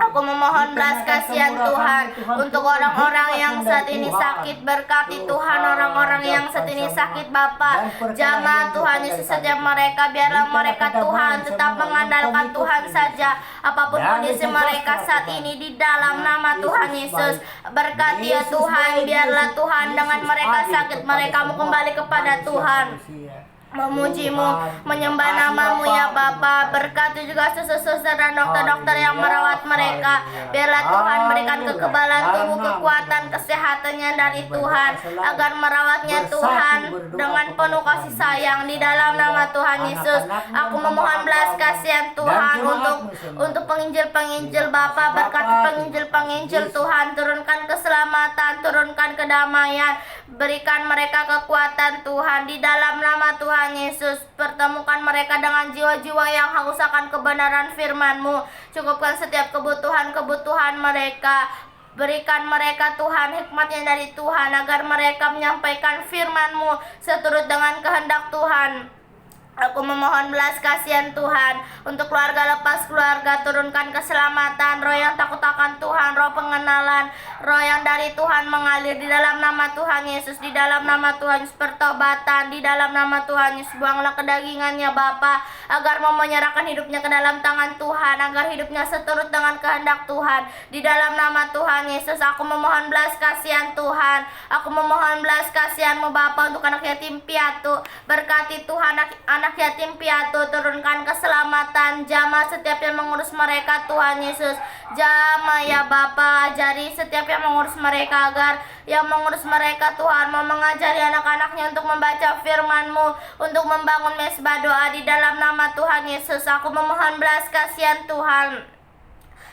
Aku memohon belas kasihan Tuhan untuk orang-orang yang saat ini sakit. Berkati Tuhan orang-orang yang saat ini sakit Bapa. Jamah Tuhan Yesus setiap mereka, biarlah mereka Tuhan tetap mengandalkan Tuhan saja. Apapun kondisi mereka saat ini di dalam nama Tuhan Yesus. Berkati ya Tuhan, biarlah Tuhan dengan mereka sakit mereka mau kembali kepada Tuhan, memuji-Mu, menyembah nama-Mu ya Bapa. Berkati juga suster-suster dan dokter-dokter yang merawat mereka. Biarlah Tuhan berikan kekebalan tubuh, kekuatan, kesehatannya dari Tuhan, agar merawatnya Tuhan dengan penuh kasih sayang di dalam nama Tuhan Yesus. Aku memohon belas kasihan Tuhan untuk penginjil-penginjil Bapa. Berkati penginjil-penginjil Tuhan, turunkan keselamatan, turunkan kedamaian, berikan mereka kekuatan Tuhan di dalam nama Tuhan Yesus. Pertemukan mereka dengan jiwa-jiwa yang haus akan kebenaran firman-Mu. Cukupkan setiap kebutuhan mereka. Berikan mereka Tuhan hikmatnya dari Tuhan, agar mereka menyampaikan firman-Mu seturut dengan kehendak Tuhan. Aku memohon belas kasihan Tuhan untuk keluarga lepas keluarga. Turunkan keselamatan, roh yang takut akan Tuhan, roh pengenalan, roh yang dari Tuhan mengalir di dalam nama Tuhan Yesus. Di dalam nama Tuhan Yesus pertobatan, di dalam nama Tuhan Yesus buanglah kedagingannya Bapa, agar mau menyerahkan hidupnya ke dalam tangan Tuhan, agar hidupnya seturut dengan kehendak Tuhan. Di dalam nama Tuhan Yesus aku memohon belas kasihan Tuhan. Aku memohon belas kasihan-Mu Bapa untuk anak yatim piatu. Berkati Tuhan anak yatim piatu, turunkan keselamatan, jamah setiap yang mengurus mereka Tuhan Yesus. Jamah ya Bapa, ajari setiap yang mengurus mereka, agar yang mengurus mereka Tuhan mau mengajari anak-anaknya untuk membaca firman-Mu, untuk membangun mesbah doa di dalam nama Tuhan Yesus. Aku memohon belas kasihan Tuhan.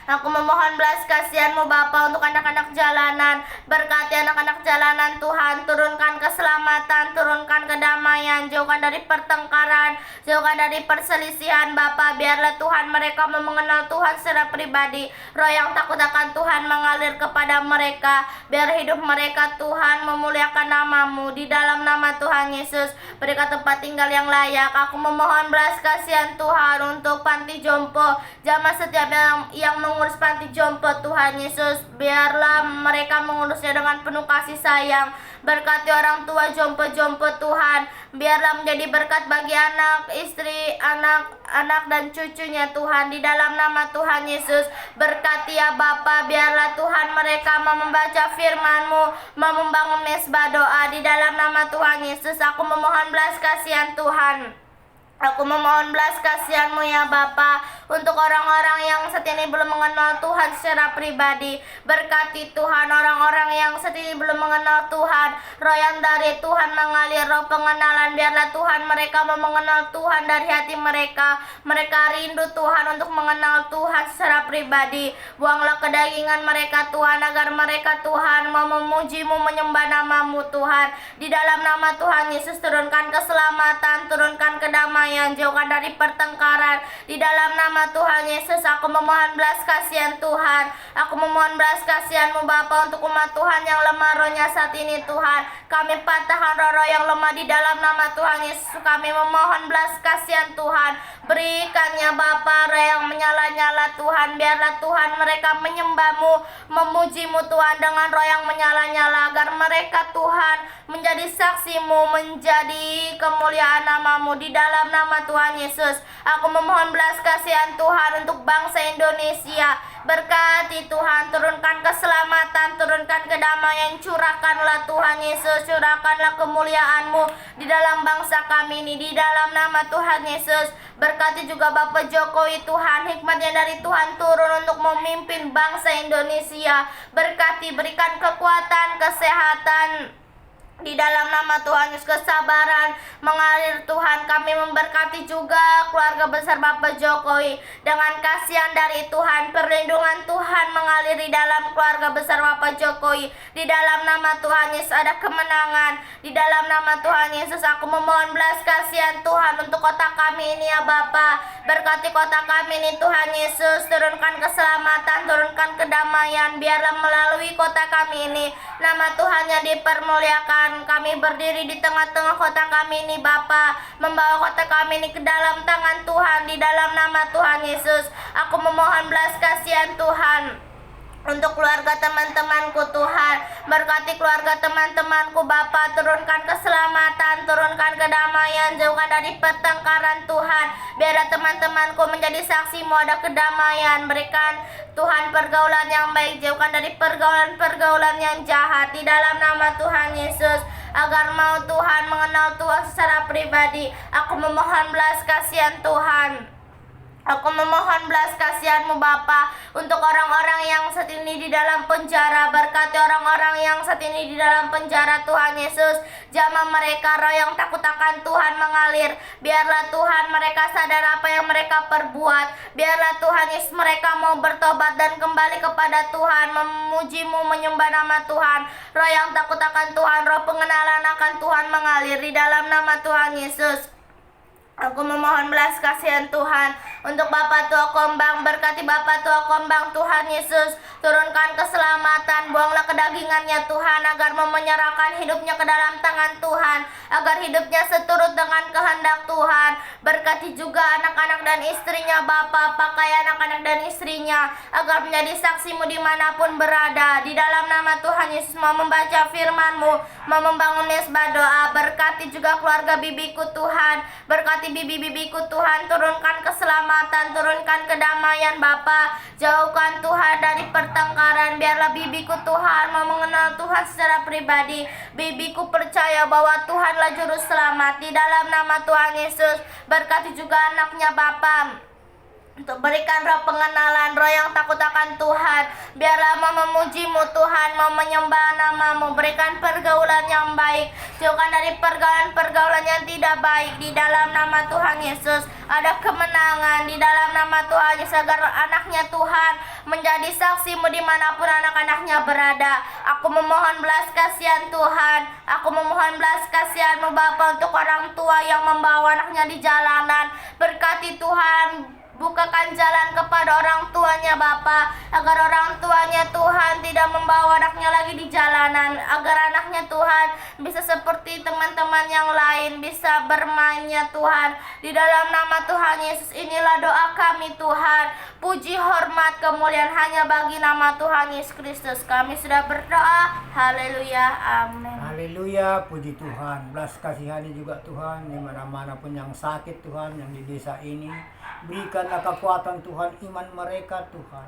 Aku memohon belas kasihan-Mu Bapa untuk anak-anak jalanan. Berkati anak-anak jalanan Tuhan, turunkan keselamatan, turunkan kedamaian, jauhkan dari pertengkaran, jauhkan dari perselisihan Bapa. Biarlah Tuhan mereka mengenal Tuhan secara pribadi. Roh yang takut akan Tuhan mengalir kepada mereka. Biar hidup mereka Tuhan memuliakan nama-Mu di dalam nama Tuhan Yesus. Berikan tempat tinggal yang layak. Aku memohon belas kasihan Tuhan untuk panti jompo, jamaah setiap yang mengurus panti jompo Tuhan Yesus. Biarlah mereka mengurusnya dengan penuh kasih sayang. Berkati orang tua jompo-jompo Tuhan. Biarlah menjadi berkat bagi anak, istri, anak dan cucunya Tuhan di dalam nama Tuhan Yesus. Berkati ya Bapa, biarlah Tuhan mereka mau membaca firman-Mu, mau membangun mesbah doa di dalam nama Tuhan Yesus. Aku memohon belas kasihan Tuhan Aku memohon belas kasihan-Mu ya Bapa, untuk orang-orang yang saat ini belum mengenal Tuhan secara pribadi. Berkati Tuhan orang-orang yang saat ini belum mengenal Tuhan. Roh yang dari Tuhan mengalir, roh pengenalan. Biarlah Tuhan mereka mau mengenal Tuhan dari hati mereka. Mereka rindu Tuhan untuk mengenal Tuhan secara pribadi. Buanglah kedagingan mereka Tuhan, agar mereka Tuhan mau memuji-Mu, menyembah nama-Mu Tuhan. Di dalam nama Tuhan Yesus, turunkan keselamatan, turunkan kedamaian, jauhkan dari pertengkaran. Di dalam nama Tuhan Yesus, aku memohon belas kasihan Tuhan. Aku memohon belas kasihan-Mu Bapa untuk umat Tuhan yang lemah rohnya saat ini Tuhan. Kami patahkan roh-roh yang lemah di dalam nama Tuhan Yesus. Kami memohon belas kasihan Tuhan. Berikannya Bapa roh yang menyala-nyala Tuhan. Biarlah Tuhan mereka menyembah-Mu, memuji-Mu Tuhan dengan roh yang menyala-nyala, agar mereka Tuhan menjadi saksi-Mu, menjadi kemuliaan nama-Mu. Di dalam nama Tuhan Yesus, aku memohon belas kasihan Tuhan untuk bangsa Indonesia. Berkati Tuhan, turunkan keselamatan, turunkan kedamaian, curahkanlah Tuhan Yesus, curahkanlah kemuliaan-Mu di dalam bangsa kami ini, di dalam nama Tuhan Yesus. Berkati juga Bapak Jokowi Tuhan, hikmatnya dari Tuhan turun untuk memimpin bangsa Indonesia. Berkati, berikan kekuatan, kesehatan, di dalam nama Tuhan Yesus, kesabaran mengalir Tuhan. Kami memberkati juga keluarga besar Bapak Jokowi dengan kasihan dari Tuhan. Perlindungan Tuhan mengalir di dalam keluarga besar Bapak Jokowi. Di dalam nama Tuhan Yesus ada kemenangan. Di dalam nama Tuhan Yesus, aku memohon belas kasihan Tuhan untuk kota kami ini ya Bapa. Berkati kota kami ini Tuhan Yesus, turunkan keselamatan, turunkan kedamaian. Biarlah melalui kota kami ini nama Tuhan yang dipermuliakan. Kami berdiri di tengah-tengah kota kami ini Bapa, membawa kota kami ini ke dalam tangan Tuhan. Di dalam nama Tuhan Yesus, aku memohon belas kasihan Tuhan untuk keluarga teman-temanku Tuhan. Berkati keluarga teman-temanku Bapa, turunkan keselamatan, turunkan kedamaian, jauhkan dari pertengkaran Tuhan. Biarlah teman-temanku menjadi saksi-Mu, ada kedamaian. Berikan Tuhan pergaulan yang baik, jauhkan dari pergaulan-pergaulan yang jahat. Di dalam nama Tuhan Yesus, agar mau Tuhan mengenal Tuhan secara pribadi. Aku memohon belas kasihan Tuhan. Aku memohon belas kasihan-Mu Bapa untuk orang-orang yang saat ini di dalam penjara. Berkati orang-orang yang saat ini di dalam penjara Tuhan Yesus. Jamah mereka, roh yang takut akan Tuhan mengalir. Biarlah Tuhan mereka sadar apa yang mereka perbuat. Biarlah Tuhan Yesus mereka mau bertobat dan kembali kepada Tuhan, memuji-Mu, menyembah nama Tuhan. Roh yang takut akan Tuhan, roh pengenalan akan Tuhan mengalir di dalam nama Tuhan Yesus. Aku memohon belas kasihan Tuhan untuk Bapak Tua Kombang. Berkati Bapak Tua Kombang Tuhan Yesus, turunkan keselamatan, buanglah kedagingannya Tuhan, agar mau menyerahkan hidupnya ke dalam tangan Tuhan, agar hidupnya seturut dengan kehendak Tuhan. Berkati juga anak-anak dan istrinya Bapak, pakai anak-anak dan istrinya agar menjadi saksi-Mu dimanapun berada. Di dalam nama Tuhan Yesus, mau membaca firman-Mu, mau membangun mesbah doa. Berkati juga keluarga bibiku Tuhan, berkati bibi-bibiku Tuhan, turunkan keselamatan, turunkan kedamaian Bapa. Jauhkan Tuhan dari pertengkaran. Biarlah bibiku Tuhan mau mengenal Tuhan secara pribadi. Bibiku percaya bahwa Tuhanlah juru selamat. Di dalam nama Tuhan Yesus, berkati juga anaknya Bapa, untuk berikan roh pengenalan, roh yang takut akan Tuhan. Biarlah mau memuji-Mu Tuhan, mau menyembah nama-Mu. Berikan pergaulan yang baik, jauhkan dari pergaulan-pergaulan yang tidak baik. Di dalam nama Tuhan Yesus ada kemenangan. Di dalam nama Tuhan Yesus, agar anaknya Tuhan menjadi saksi-Mu dimanapun anak-anaknya berada. Aku memohon belas kasihan Tuhan. Aku memohon belas kasihan-Mu Bapa untuk orang tua yang membawa anaknya di jalanan. Berkati Tuhan, bukakan jalan kepada orang tuanya Bapa, agar orang tuanya Tuhan tidak membawa anaknya lagi di jalanan, agar anaknya Tuhan bisa seperti teman-teman yang lain, bisa bermainnya Tuhan. Di dalam nama Tuhan Yesus, inilah doa kami Tuhan. Puji, hormat, kemuliaan hanya bagi nama Tuhan Yesus Kristus. Kami sudah berdoa. Haleluya, amin. Haleluya, puji Tuhan. Belas kasihani juga Tuhan, di mana-mana pun yang sakit Tuhan, yang di desa ini. Berikanlah kekuatan Tuhan, iman mereka Tuhan.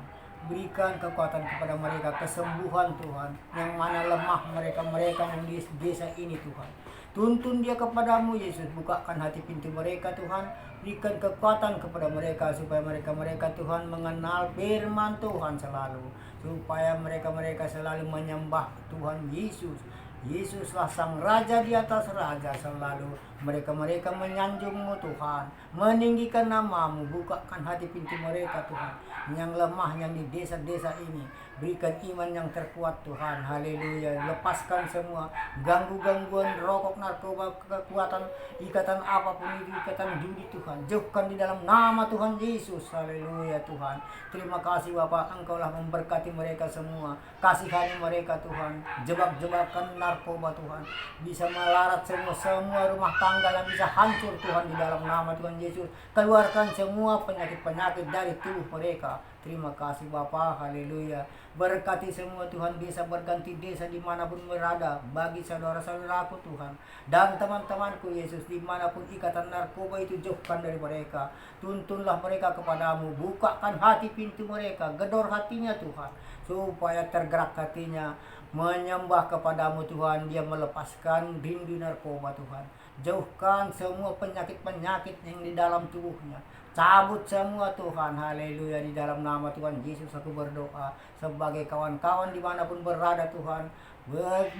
Berikan kekuatan kepada mereka, kesembuhan Tuhan. Yang mana lemah mereka yang di desa ini Tuhan. Tuntun dia kepadamu Yesus. Bukakan hati pintu mereka Tuhan. Berikan kekuatan kepada mereka supaya mereka Tuhan mengenal firman Tuhan selalu. Supaya mereka selalu menyembah Tuhan Yesus. Yesuslah sang raja di atas raja selalu. Mereka menyanjungmu Tuhan, meninggikan namamu. Bukakan hati pintu mereka Tuhan, yang lemah yang di desa-desa ini. Berikan iman yang terkuat Tuhan. Haleluya. Lepaskan semua gangguan rokok, narkoba, kekuatan, ikatan apapun itu, ikatan judi Tuhan. Jauhkan di dalam nama Tuhan Yesus. Haleluya Tuhan. Terima kasih Bapa, Engkaulah memberkati mereka semua. Kasihani mereka Tuhan. Jebak-jebakan narkoba Tuhan bisa melarat semua rumah tangga yang bisa hancur Tuhan di dalam nama Tuhan Yesus. Keluarkan semua penyakit-penyakit dari tubuh mereka. Terima kasih Bapa. Haleluya. Berkati semua Tuhan, desa berganti desa dimanapun berada. Bagi saudara-saudaraku Tuhan dan teman-temanku Yesus, dimanapun ikatan narkoba itu jauhkan dari mereka. Tuntunlah mereka kepadamu. Bukakan hati pintu mereka, gedor hatinya Tuhan, supaya tergerak hatinya menyembah kepadamu Tuhan. Dia melepaskan rindu narkoba Tuhan. Jauhkan semua penyakit-penyakit yang di dalam tubuhnya. Cabut semua Tuhan. Haleluya. Di dalam nama Tuhan Yesus aku berdoa. Sebagai kawan-kawan dimanapun berada Tuhan,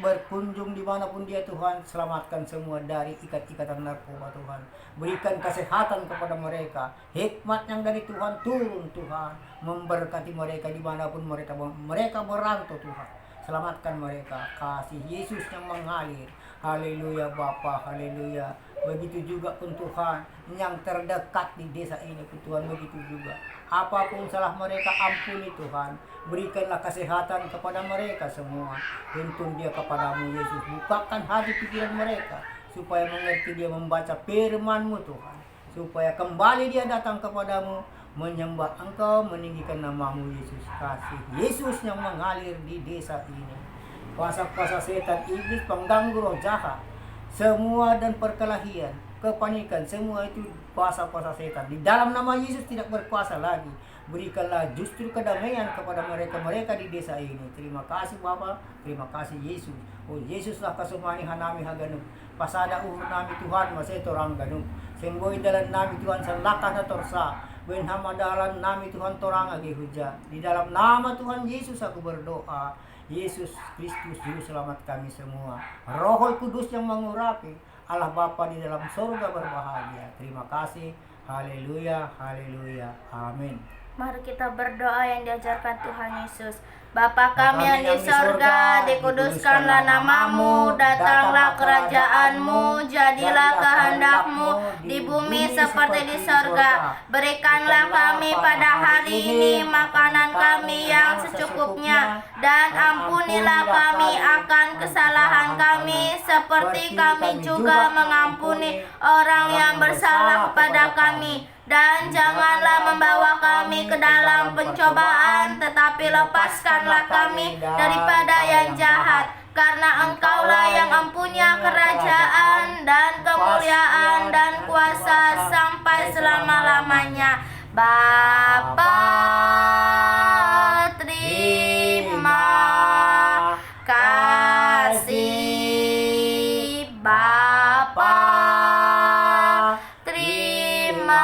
berkunjung dimanapun dia Tuhan, selamatkan semua dari ikat-ikatan narkoba Tuhan. Berikan kesehatan kepada mereka. Hikmat yang dari Tuhan turun Tuhan, memberkati mereka dimanapun mereka merantau Tuhan. Selamatkan mereka. Kasih Yesus yang mengalir. Haleluya Bapa. Haleluya. Begitu juga pun Tuhan yang terdekat di desa ini pun Tuhan, begitu juga. Apapun salah mereka ampuni Tuhan. Berikanlah kesehatan kepada mereka semua. Tuntun dia kepadamu Yesus. Bukakan hati pikiran mereka supaya mengerti dia membaca firman-Mu Tuhan. Supaya kembali dia datang kepadamu, menyembah Engkau, meninggikan namamu Yesus. Kasih Yesus yang mengalir di desa ini. Kuasa-kuasa setan, iblis, pengganggu roh jahat, semua dan perkelahian, kepanikan, semua itu kuasa-kuasa setan. Di dalam nama Yesus tidak berkuasa lagi. Berikanlah justru kedamaian kepada mereka di desa ini. Terima kasih Bapa, terima kasih Yesus. Oh Yesuslah kasumani hanami haganum. Pasada uhur nami Tuhan masih torang ganum. Semboy dalam nami Tuhan salakah na torsa. Ben hamadalan nami Tuhan torang agi huja. Di dalam nama Tuhan Yesus aku berdoa. Yesus Kristus Juru Selamat kami semua. Roh Kudus yang mengurapi. Allah Bapa di dalam surga berbahagia. Terima kasih. Haleluya, haleluya. Amin. Mari kita berdoa yang diajarkan Tuhan Yesus. Bapa kami yang di sorga, dikuduskanlah namamu, datanglah kerajaanmu, jadilah kehendakmu di bumi seperti di sorga. Berikanlah kami pada hari ini makanan kami yang secukupnya, dan ampunilah kami akan kesalahan kami, seperti kami juga mengampuni orang yang bersalah kepada kami. Dan janganlah membawa kami ke dalam pencobaan, tetapi lepaskanlah kami daripada yang jahat. Karena Engkaulah yang mempunyai kerajaan dan kemuliaan dan kuasa sampai selama-lamanya. Bapa, terima kasih. Bapa, terima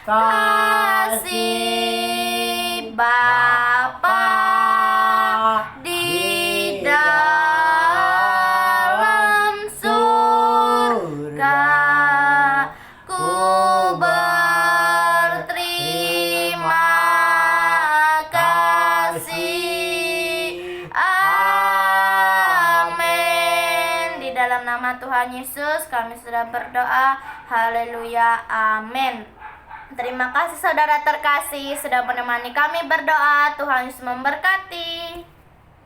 kasih Bapa di dalam surga. Ku berterima kasih. Amin. Di dalam nama Tuhan Yesus kami sudah berdoa. Haleluya. Amin. Terima kasih saudara terkasih sudah menemani kami berdoa. Tuhan Yesus memberkati.